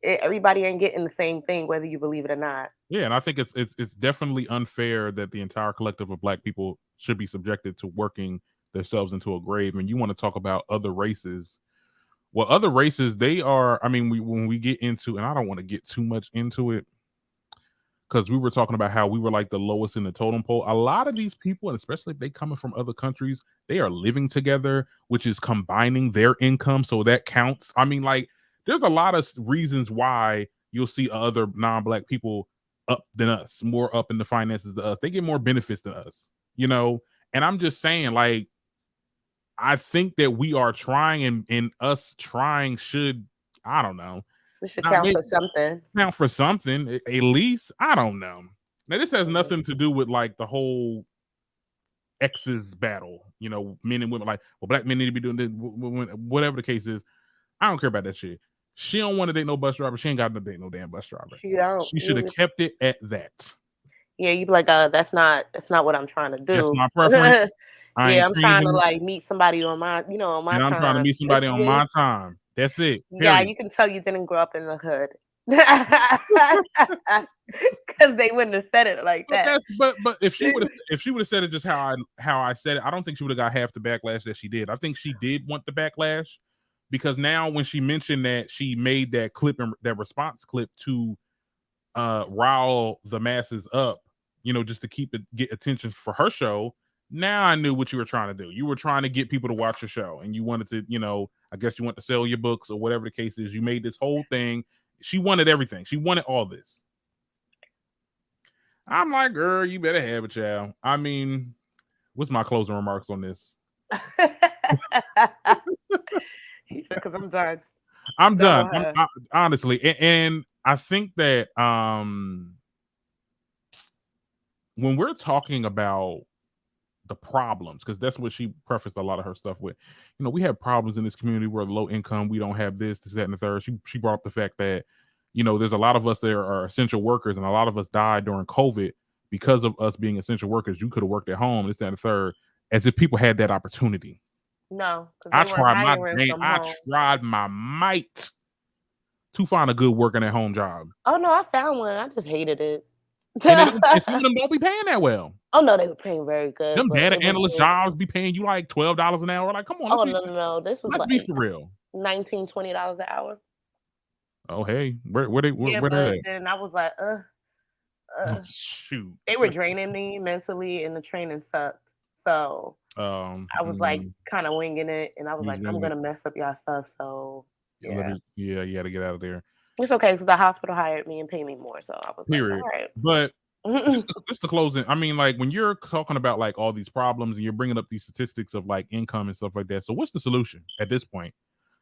Everybody ain't getting the same thing, whether you believe it or not. Yeah, and I think it's definitely unfair that the entire collective of Black people should be subjected to working themselves into a grave. And you want to talk about other races. Well, other races, they are, I mean, when we get into, and I don't want to get too much into it, because we were talking about how we were like the lowest in the totem pole. A lot of these people, and especially if they coming from other countries, they are living together, which is combining their income. So that counts. I mean, like, there's a lot of reasons why you'll see other non-Black people up than us, more up in the finances than us. They get more benefits than us, And I'm just saying, like, I think that we are trying, and us trying should, I don't know. We should count for something. Count for something, at least. I don't know. Now, this has nothing to do with like the whole exes battle, men and women. Like, well, Black men need to be doing this, whatever the case is. I don't care about that shit. She don't want to date no bus driver. She ain't got to date no damn bus driver. She should have kept it at that. Yeah, you'd be like, that's not what I'm trying to do. That's my preference. I'm trying to like meet somebody on my, on my time. I'm trying to meet somebody on my time. That's it. Period. Yeah, you can tell you didn't grow up in the hood. Because they wouldn't have said it like that. But if she would have said it just how I said it, I don't think she would have got half the backlash that she did. I think she did want the backlash, because now when she mentioned that she made that clip and that response clip to rile the masses up, just to get attention for her show. Now I knew what you were trying to do. You were trying to get people to watch your show, and you wanted to, I guess you want to sell your books or whatever the case is. You made this whole thing. She wanted everything. She wanted all this. I'm like, girl, you better have it, child. I mean, what's my closing remarks on this? Because I'm done. I'm done. Honestly, and I think that when we're talking about the problems, because that's what she prefaced a lot of her stuff with. We have problems in this community. We're low income. We don't have this, that, and the third. She brought up the fact that, there's a lot of us that are essential workers, and a lot of us died during COVID because of us being essential workers. You could have worked at home, this, that, and the third, as if people had that opportunity. No. I tried my might to find a good working at home job. Oh, no, I found one. I just hated it. And some of them don't be paying that well. Oh no, they were paying very good. Them data analyst jobs be paying you like $12 an hour. Like, come on. No. This was let's be for real. $19, $20 an hour. Oh hey, where they? Then I was like, shoot. They were draining me mentally, and the training sucked. So I was like kind of winging it, and I was like, I'm gonna mess up y'all stuff. So you had to get out of there. It's okay because the hospital hired me and paid me more. So I was like, all right. But just to close in, I mean, like when you're talking about like all these problems and you're bringing up these statistics of like income and stuff like that. So what's the solution at this point?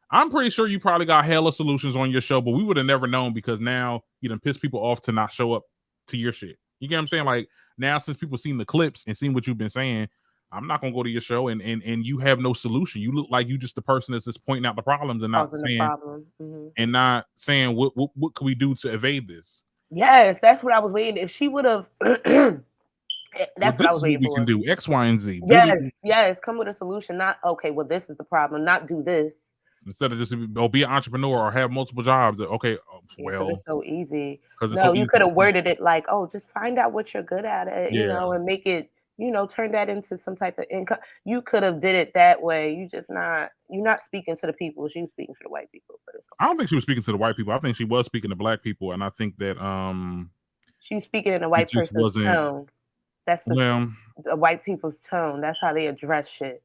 I'm pretty sure you probably got hella solutions on your show, but we would have never known because now you done piss people off to not show up to your shit. You get what I'm saying? Like now, since people seen the clips and seen what you've been saying, I'm not gonna go to your show and you have no solution. You look like you just the person that's just pointing out the problems and not saying and not saying what can we do to evade this. Yes, that's what I was waiting. If she would have, that's what I was waiting for. We can do X, Y, and Z. Yes. Come with a solution. Not okay. Well, this is the problem. Not do this. Instead of just be an entrepreneur or have multiple jobs. Okay, well, it's so easy. No, you could have worded it like, oh, just find out what you're good at, you know, and make it, you know, turn that into some type of income. You could have did it that way. You're not speaking to the people. She was speaking to the white people. But I don't think she was speaking to the white people. I think she was speaking to black people, and I think that she was speaking in a white person's tone. That's the white people's tone. That's how they address shit.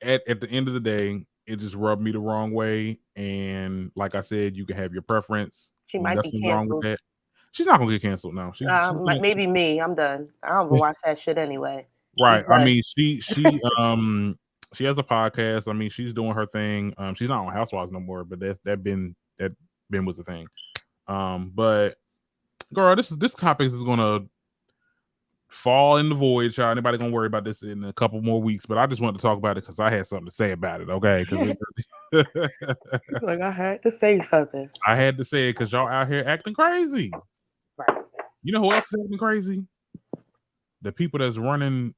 At the end of the day, it just rubbed me the wrong way. And like I said, you can have your preference. She might be canceled. Wrong with that. She's not gonna get canceled now. Maybe me. I'm done. I don't even watch that shit anyway. Right. I mean, she she has a podcast. I mean, she's doing her thing. She's not on Housewives no more, but that Ben was the thing. But girl, this topic is gonna fall in the void, child. Anybody gonna worry about this in a couple more weeks? But I just wanted to talk about it because I had something to say about it. Okay, like I had to say something. I had to say it because y'all out here acting crazy. Right. You know who else is acting crazy? The people that's running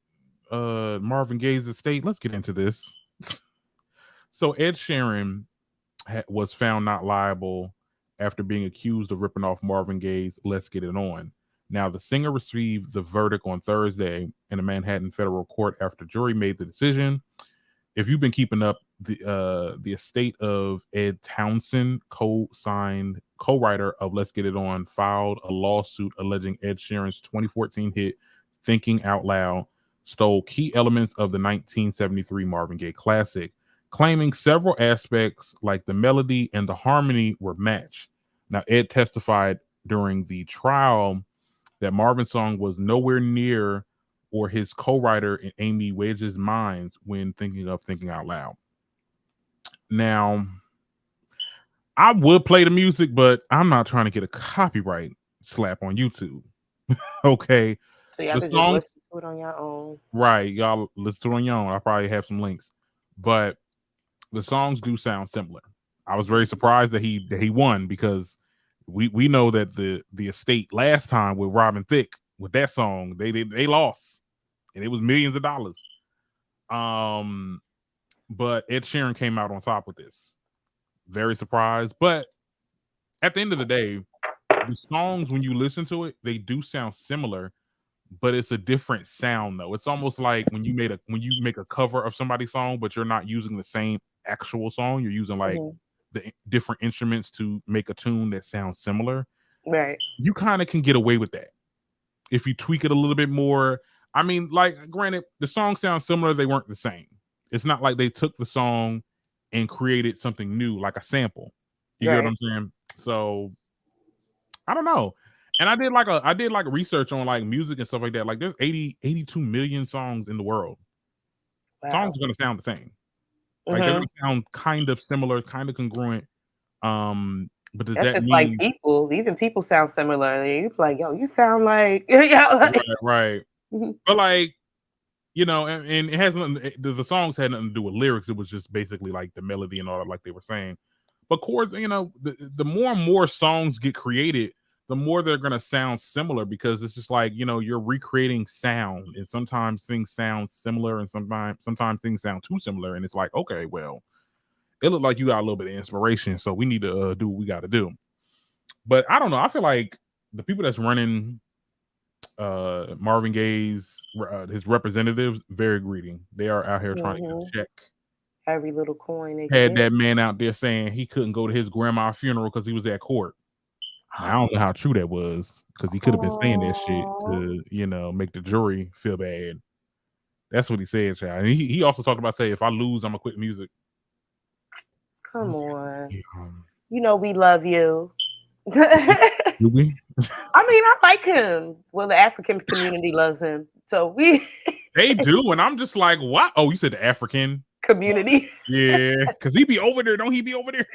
Marvin Gaye's estate. Let's get into this. So Ed Sheeran was found not liable after being accused of ripping off Marvin Gaye's "Let's Get It On." Now, the singer received the verdict on Thursday in a Manhattan federal court after jury made the decision. If you've been keeping up, the estate of Ed Townsend, co-writer of "Let's Get It On," filed a lawsuit alleging Ed Sheeran's 2014 hit "Thinking Out Loud" stole key elements of the 1973 Marvin Gaye classic, claiming several aspects like the melody and the harmony were matched. Now, Ed testified during the trial that Marvin's song was nowhere near or his co-writer in Amy Wedge's minds when thinking out loud. Now, I would play the music, but I'm not trying to get a copyright slap on YouTube. Okay. So y'all can just listen to it on your own. Right. Y'all listen to it on your own. I probably have some links. But the songs do sound similar. I was very surprised that he won because we know that the estate last time with Robin Thicke with that song they lost and it was millions of dollars. But Ed Sheeran came out on top with this. Very surprised, but at the end of the day, the songs when you listen to it, they do sound similar, but it's a different sound though. It's almost like when you make a cover of somebody's song, but you're not using the same actual song. You're using like the different instruments to make a tune that sounds similar. Right. You kind of can get away with that if you tweak it a little bit more. I mean, like, granted, the song sounds similar. They weren't the same. It's not like they took the song and created something new, like a sample. You get what I'm saying? So I don't know. And I did like research on like music and stuff like that. Like there's 82 million songs in the world. Wow. Songs are going to sound the same. Like they're gonna sound kind of similar, kind of congruent. But does that just mean like people? Even people sound similar. You're like, yo, you sound like right. But like, you know, and it has nothing. The songs had nothing to do with lyrics. It was just basically like the melody and all that, like they were saying. But chords, you know, the more and more songs get created, the more they're gonna sound similar because it's just like, you know, you're recreating sound, and sometimes things sound similar, and sometimes things sound too similar, and it's like, okay, well, it looked like you got a little bit of inspiration, so we need to do what we got to do. But I don't know. I feel like the people that's running Marvin Gaye's his representatives very greedy. They are out here trying to check every little coin. They had that man out there saying he couldn't go to his grandma's funeral because he was at court. Now, I don't know how true that was because he could have been saying that shit to, you know, make the jury feel bad. That's what he said, child. And he also talked about saying, if I lose, I'm gonna quit music. Come on. You know we love you. Do we? I mean, I like him. Well, the African community loves him. So they do, and I'm just like, what? Oh, you said the African? community. Yeah, because he be over there. Don't he be over there?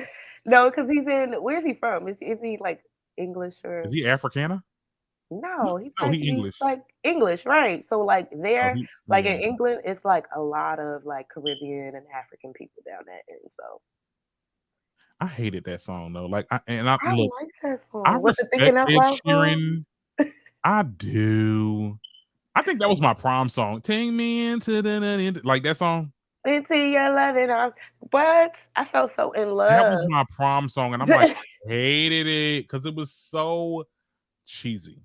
No, because he's in. Where's he from? Is he like English or? Is he Afrikaner? No, he's English. Like English, right? So like there, in England, it's like a lot of like Caribbean and African people down that end. So I hated that song though. Like, I like that song. I What's it respect thinking out Ed loud Sheeran. I do. I think that was my prom song. Take me into the like that song. Into your loving, but I felt so in love. That was my prom song, and I'm like, I hated it because it was so cheesy.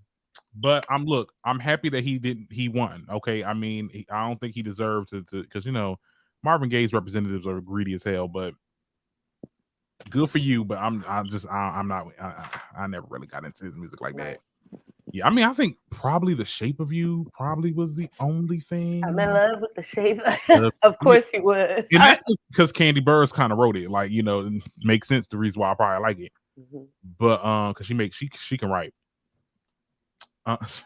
But I'm happy that he won. Okay, I mean, I don't think he deserved to because Marvin Gaye's representatives are greedy as hell. But good for you. But I'm not. I never really got into his music like that. Yeah, I mean, I think probably The Shape of You probably was the only thing. I'm in love with The Shape. Of course you would. And that's because Candy Burrs kind of wrote it. Like, it makes sense the reason why I probably like it. Mm-hmm. But because she can write. But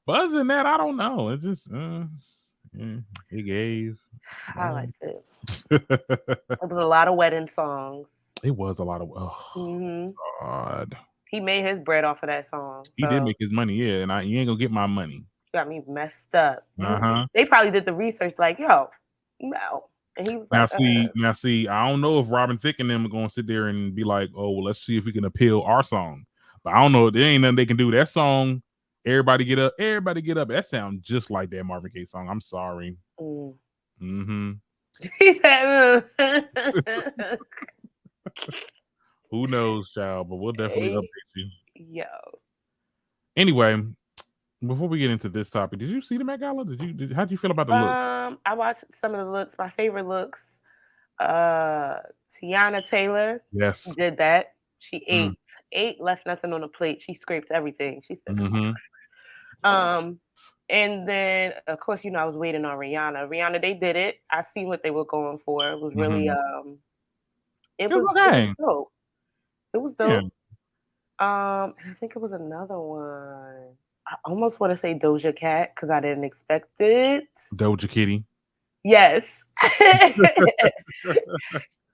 other than that, I don't know. It just it gave. I liked it. It was a lot of wedding songs. It was a lot of God. He made his bread off of that song. He did make his money, yeah, and you ain't gonna get my money. Got me messed up. They probably did the research, like, yo, no. And he was now see, I don't know if Robin Thicke and them are gonna sit there and be like, oh, well, let's see if we can appeal our song. But I don't know, there ain't nothing they can do. That song, Everybody Get Up, that sounds just like that Marvin Gaye song. I'm sorry. He said, who knows, child, but we'll definitely update you. Yo. Anyway, before we get into this topic, did you see the Met Gala? How'd you feel about the looks? I watched some of the looks. My favorite looks. Teyana Taylor. Yes. Did that. She ate, left nothing on the plate. She scraped everything. She said, and then of course, I was waiting on Rihanna. Rihanna, they did it. I seen what they were going for. It was really it was dope. It was dope. Yeah. I think it was another one. I almost want to say Doja Cat because I didn't expect it. Doja Kitty. Yes.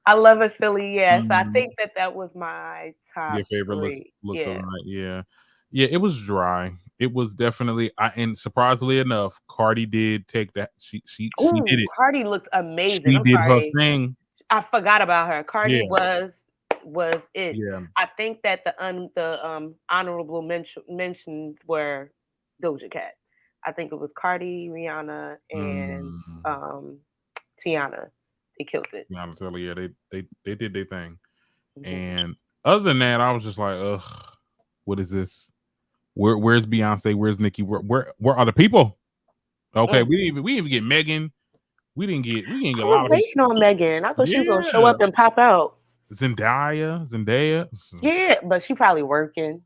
I love a silly yes. I think that was my top. Your favorite 3. looks alright. Yeah. Yeah, it was dry. It was definitely and surprisingly enough, Cardi did take that. She did it. Cardi looked amazing. She did her thing. I forgot about her. Cardi was it. Yeah. I think that the honorable mentions were Doja Cat. I think it was Cardi, Rihanna, and Teyana. They killed it. Teyana Taylor, yeah, they did their thing. And other than that, I was just like, ugh, what is this? Where's Beyonce? Where's Nicki? Where are the people? Okay, we didn't even get Megan. We didn't get a lot of waiting on Megan. I thought she was gonna show up and pop out. Zendaya. Yeah, but she probably working,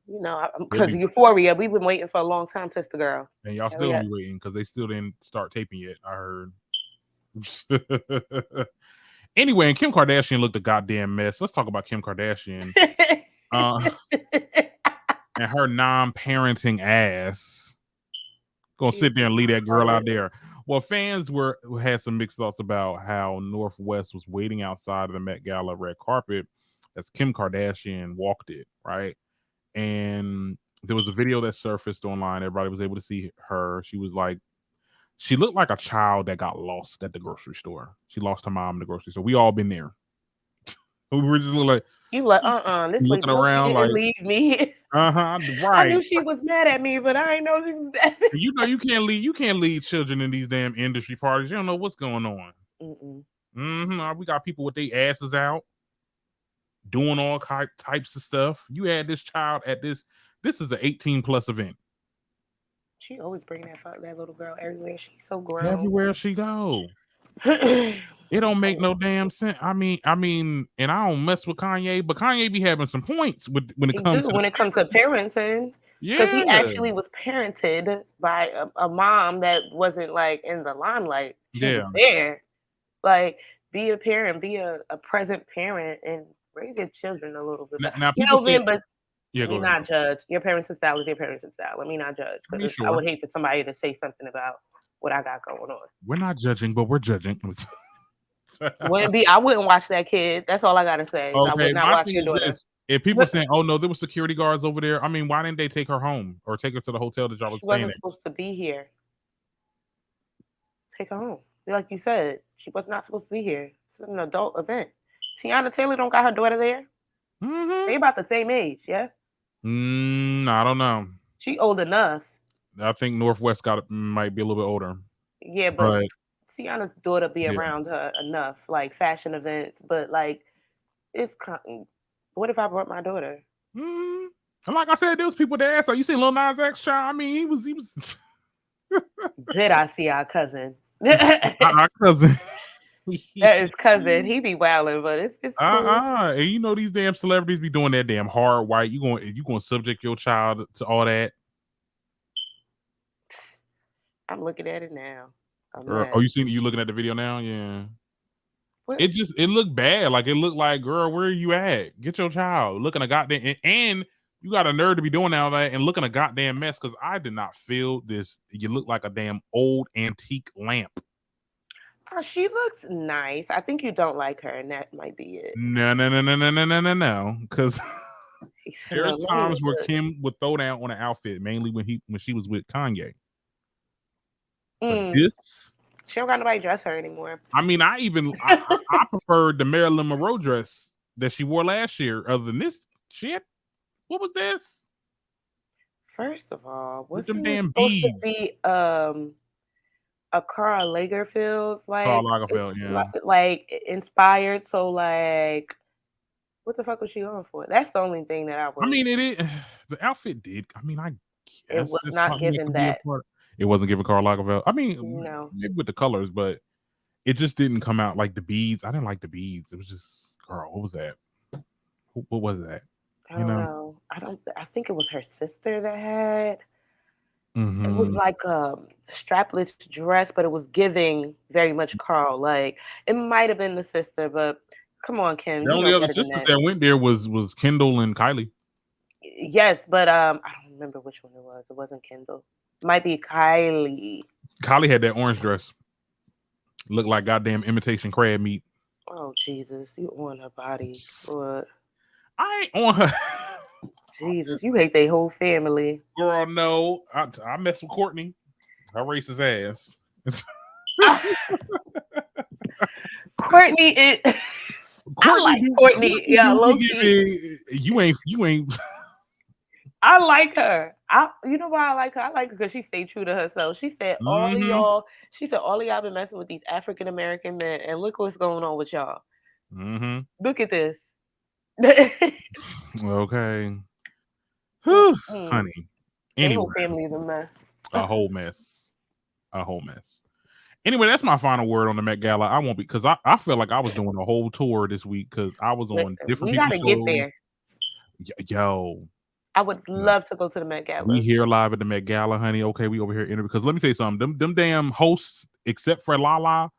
because Euphoria. We've been waiting for a long time, Sister Girl. And y'all still be waiting because they still didn't start taping yet, I heard. Anyway, and Kim Kardashian looked a goddamn mess. Let's talk about Kim Kardashian. And her non-parenting ass. Gonna sit there and leave that girl out there. Well, fans had some mixed thoughts about how Northwest was waiting outside of the Met Gala red carpet as Kim Kardashian walked it, right? And there was a video that surfaced online. Everybody was able to see her. She looked like a child that got lost at the grocery store. She lost her mom in the grocery store. We all been there. We were just like, this looking around like, leave me. Right. I knew she was mad at me, but I didn't know she was mad. You can't lead children in these damn industry parties. You don't know what's going on. We got people with their asses out doing all types of stuff. You had this child at this is an 18+ event. She always bring that little girl everywhere. She's so grown. Everywhere she go. It don't make no damn sense. I mean, and I don't mess with Kanye, but Kanye be having some points when it comes to parenting. Yeah, because he actually was parented by a mom that wasn't like in the limelight. She was there. Like, be a parent, be a present parent, and raise your children a little bit. Now people say, but let me not judge. Your parenting style is your parenting style. Let me not judge, because I would hate for somebody to say something about what I got going on. We're not judging, but we're judging. Wouldn't be. I wouldn't watch that kid. That's all I gotta say. Okay, I would not watch your daughter. If people are saying, "Oh no, there were security guards over there," I mean, why didn't they take her home or take her to the hotel that y'all was staying at? She wasn't supposed to be here. Take her home. Like you said, she was not supposed to be here. It's an adult event. Teyana Taylor don't got her daughter there. They about the same age, yeah? I don't know. She old enough. I think Northwest might be a little bit older. Yeah, but Tiana's daughter be around her enough, like fashion events. But like, what if I brought my daughter? And like I said, there was people that asked, "Are you seen Lil Nas X child?" I mean, he was. Did I see our cousin? Our cousin. That is cousin. He be wilding, but it's cool. And you know these damn celebrities be doing that damn hard white. You going to subject your child to all that? I'm looking at it now. You looking at the video now? Yeah. What? It looked bad. Like it looked like, girl, where are you at? Get your child. Looking a goddamn and you got a nerve to be doing all that and looking a goddamn mess because I did not feel this. You look like a damn old antique lamp. She looks nice. I think you don't like her, and that might be it. No. Because there's times where Kim would throw down on an outfit, mainly when she was with Kanye. But this, she don't got nobody dress her anymore. I mean, I preferred the Marilyn Monroe dress that she wore last year. Other than this shit, what was this? First of all, what's them damn beads? To be a Karl Lagerfeld, like inspired. So like, what the fuck was she going for? That's the only thing that I was. I mean, the outfit did. I mean, I guess it was not given that. It wasn't giving Karl Lagerfeld. I mean, no, maybe with the colors, but it just didn't come out like the beads. I didn't like the beads. It was just, girl, what was that? What was that? I don't know. I think it was her sister that had. It was like a strapless dress, but it was giving very much Karl. Like it might have been the sister, but come on, Kim. The only other sisters that went there was Kendall and Kylie. Yes, but I don't remember which one it was. It wasn't Kendall. Might be Kylie. Kylie had that orange dress. Looked like goddamn imitation crab meat. Oh Jesus, you on her body? What? I ain't on her. Jesus, you hate their whole family. Girl, no. I mess with Courtney. I race his ass. Courtney is... I like Courtney. Yeah, low-key. You ain't... I like her. You know why I like her? I like her because she stayed true to herself. She said, all of y'all been messing with these African-American men, and look what's going on with y'all. Look at this. Okay. Honey. Anyway, whole family is a mess. A whole mess. Anyway, that's my final word on the Met Gala. I won't be because I feel like I was doing a whole tour this week because I was on different. We gotta get there. Yo, I would love to go to the Met Gala. We here live at the Met Gala, honey. Okay, we over here interview because let me tell you something. Them damn hosts, except for Lala,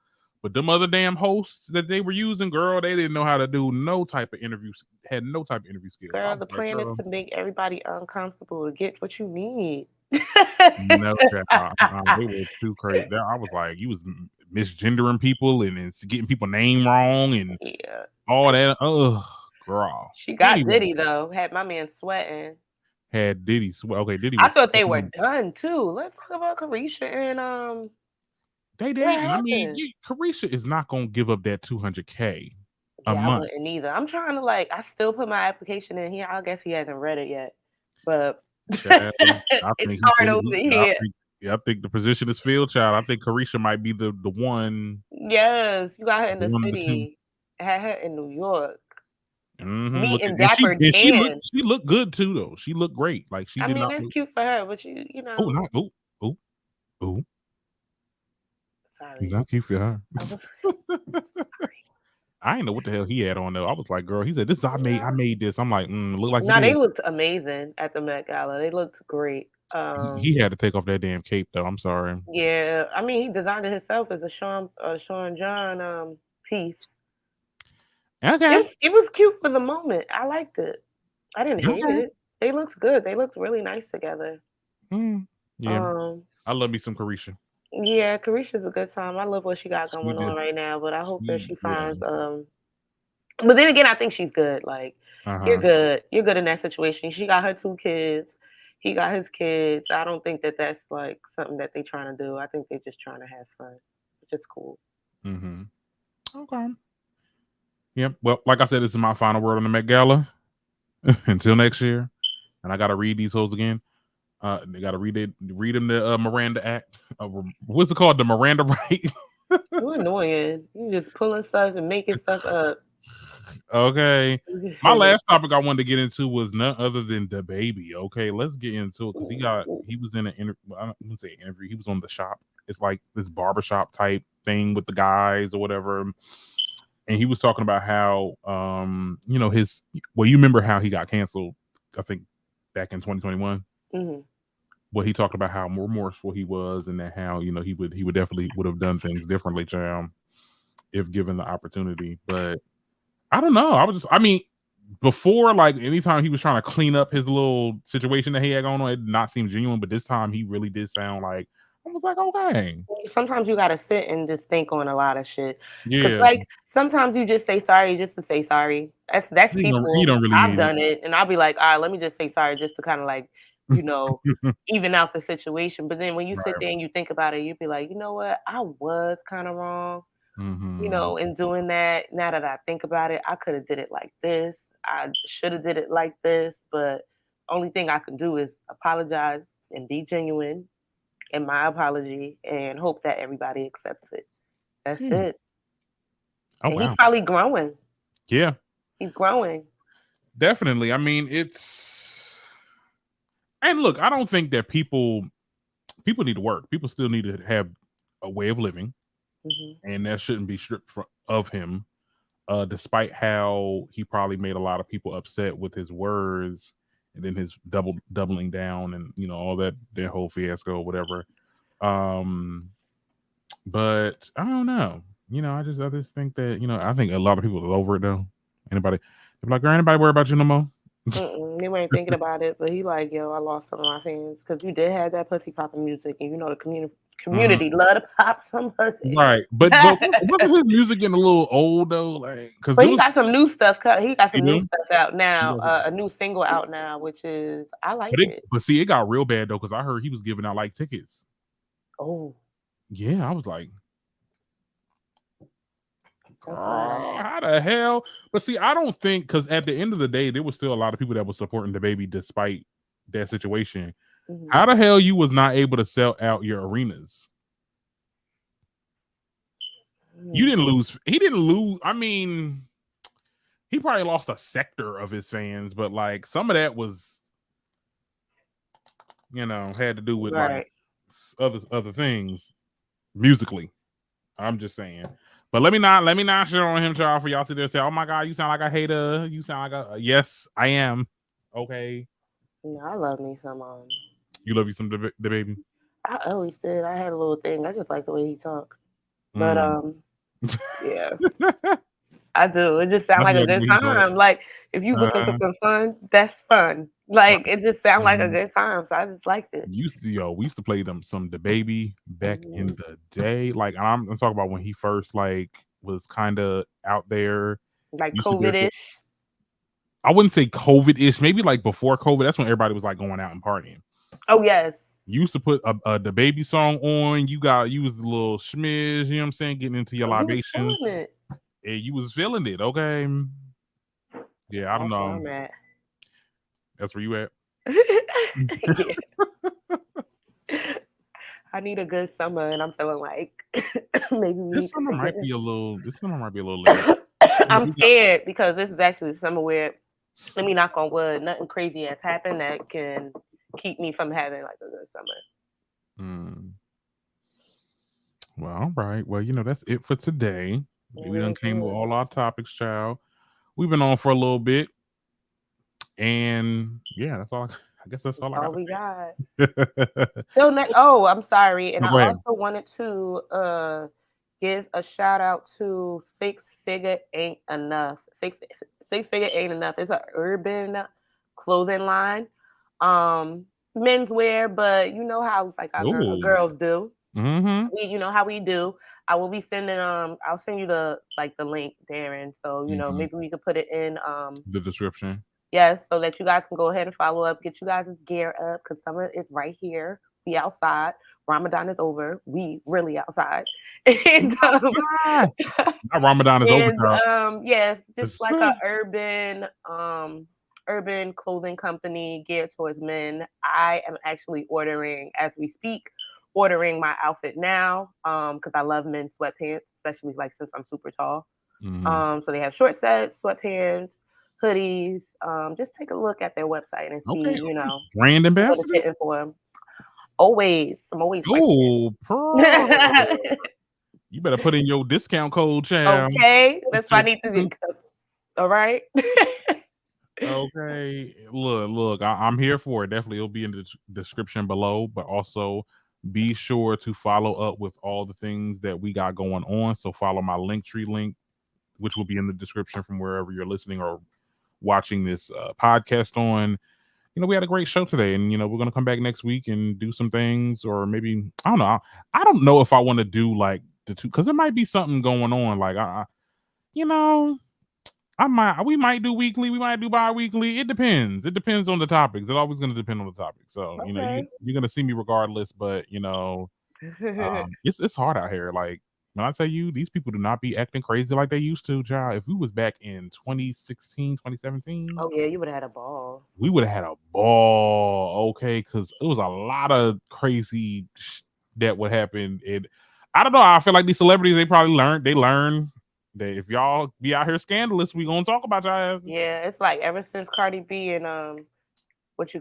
but them other damn hosts that they were using, girl, they didn't know how to do no type of interviews. Had no type of interview skills. Girl, the plan is to make everybody uncomfortable to get what you need. No, they were too crazy. I was like, you was misgendering people and getting people name wrong and all that. Ugh, girl. She got Diddy though. Had my man sweating. Had Diddy sweat. Okay, Diddy. I thought they were done too. Let's talk about Carisha and They did. I mean, Carisha is not gonna give up that $200K a month. I wouldn't either. I'm trying to I still put my application in here. I guess he hasn't read it yet, but it's hard over here. I think the position is filled, child. I think Carisha might be the one. Yes, you got her in the city. I had her in New York. Meeting Dapper Dan. She looked good too, though. She looked great. Like she did not. That's cute for her, but you know. Oh. Sorry. Not cute for her. I didn't know what the hell he had on though. I was like, girl, he said, "This is I made this." I'm like, look like. No, they looked amazing at the Met Gala. They looked great. He had to take off that damn cape though. I'm sorry. Yeah, I mean, he designed it himself as a Sean John piece. Okay, it was cute for the moment. I liked it. I didn't hate it. They looked good. They looked really nice together. Yeah, I love me some Carisha. Yeah, Carisha's a good time. I love what she got going on right now, but I hope that she finds but then again, I think she's good. Like you're good. You're good in that situation. She got her 2 kids. He got his kids. I don't think that that's like something that they're trying to do. I think they're just trying to have fun, which is cool. Okay. Yep. Well, like I said, this is my final word on the Met Gala. Until next year, and I gotta read these hoes again. They gotta read them the Miranda Act. What's it called? The Miranda right? You're annoying. You just pulling stuff and making stuff up. Okay. My last topic I wanted to get into was none other than Dababy. Okay, let's get into it because he was in an interview. I don't even say interview. He was on The Shop. It's like this barbershop type thing with the guys or whatever. And he was talking about how you remember how he got canceled, I think back in 2021. Well, he talked about how remorseful he was and that how, he would definitely would have done things differently, if given the opportunity. But I don't know. Before, like anytime he was trying to clean up his little situation that he had going on, it did not seem genuine. But this time he really did sound like, I was like, okay. Sometimes you gotta sit and just think on a lot of shit. Yeah. Like sometimes you just say sorry just to say sorry. That's people. He don't really I've done it, and I'll be like, all right, let me just say sorry just to kind of like, even out the situation. But then when you sit there and you think about it, you'd be like, you know what? I was kind of wrong. In doing that. Now that I think about it, I could have did it like this. I should have did it like this. But only thing I can do is apologize and be genuine in my apology and hope that everybody accepts it. That's it. Oh, and wow. He's probably growing. Yeah. He's growing. Definitely. And look, I don't think that people need to work. People still need to have a way of living. And that shouldn't be stripped of him, despite how he probably made a lot of people upset with his words and then his doubling down and all that whole fiasco or whatever. But I don't know. I just think that I think a lot of people are over it though. Anybody worry about you no more? They weren't thinking about it, but he like, yo, I lost some of my fans because you did have that pussy popping music, and the community love to pop some pussy. Right, but wasn't his music getting a little old though? Like, but he got some new stuff. He got some new stuff out now. Yeah. A new single out now, which is I like it. But see, it got real bad though because I heard he was giving out like tickets. Oh, yeah, I was like, how the hell? But see, I don't think because at the end of the day, there was still a lot of people that were supporting Dababy despite that situation. How the hell you was not able to sell out your arenas? You didn't lose. He didn't lose. I mean, he probably lost a sector of his fans, but like some of that was, had to do with like other things musically. I'm just saying. But let me not shit on him, y'all, for y'all sit there and say, oh my God, you sound like a hater. You sound like yes, I am. Okay. No, I love me some You love you some Dababy? I always did. I had a little thing. I just like the way he talked. But yeah. I do. It just sounds like a good time. Like if you looking for some fun, that's fun. Like it just sounds like a good time. So I just liked it. We used to play some Dababy back in the day. Like I'm talking about when he first like was kind of out there. Like COVID-ish. I wouldn't say COVID-ish, maybe like before COVID. That's when everybody was like going out and partying. Oh yes. You used to put a Dababy song on. You was a little schmiz, you know what I'm saying, getting into your libations. And you was feeling it, okay? Yeah, I don't know. Where I'm at. That's where you at? I need a good summer, and I'm feeling like maybe this summer might be a little late. I'm scared because this is actually the summer where, let me knock on wood, nothing crazy has happened that can keep me from having like a good summer. Well, all right. Well, that's it for today. We done came with all our topics, child. We've been on for a little bit. And yeah, that's all. I guess that's all we got. So next, I'm sorry. And I also wanted to give a shout out to Six Figure Ain't Enough. Six Figure Ain't Enough. It's an urban clothing line. Menswear, but you know how like our girls do. You know how we do. I will be sending I'll send you the link, Darren. So maybe we could put it in the description. Yes, so that you guys can go ahead and follow up, get you guys' gear up, because summer is right here. We outside. Ramadan is over. We really outside. And Ramadan is over. Yes, just like a urban clothing company geared towards men. I am actually ordering as we speak. Ordering my outfit now because I love men's sweatpants, especially since I'm super tall. So they have short sets, sweatpants, hoodies. Just take a look at their website and see, brand ambassador fitting for them. Always, I'm always. Oh, you better put in your discount code, child. Okay, that's why I need to get. All right. Okay, look, I'm here for it. Definitely, it'll be in the description below, but also be sure to follow up with all the things that we got going on. So follow my Linktree link, which will be in the description from wherever you're listening or watching this podcast on. We had a great show today, and we're gonna come back next week and do some things, or maybe I don't know. I don't know if I want to do the two, because there might be something going on. We might do weekly, we might do bi-weekly. It depends. It depends on the topics. It's always going to depend on the topic. So, okay. You're going to see me regardless, but it's hard out here. Like, when I tell you, these people do not be acting crazy like they used to, child. If we was back in 2016, 2017. Oh, yeah, you would have had a ball. We would have had a ball, okay? Because it was a lot of crazy that would happen. I don't know. I feel like these celebrities, they probably learn that if y'all be out here scandalous, we gonna talk about y'all asses. Yeah, it's like ever since Cardi B and Nicki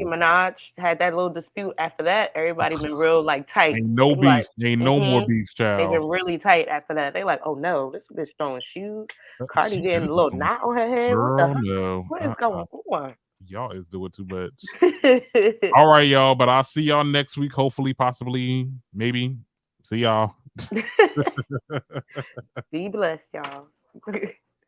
Minaj had that little dispute. After that, everybody been real tight. Ain't no beef. Ain't no more beef, child. They've been really tight after that. They like, oh no, this bitch throwing shoes. Cardi getting a little knot on her head. Girl, what is going on? Y'all is doing too much. All right, y'all. But I'll see y'all next week. Hopefully, possibly, maybe. See y'all. Be blessed, y'all.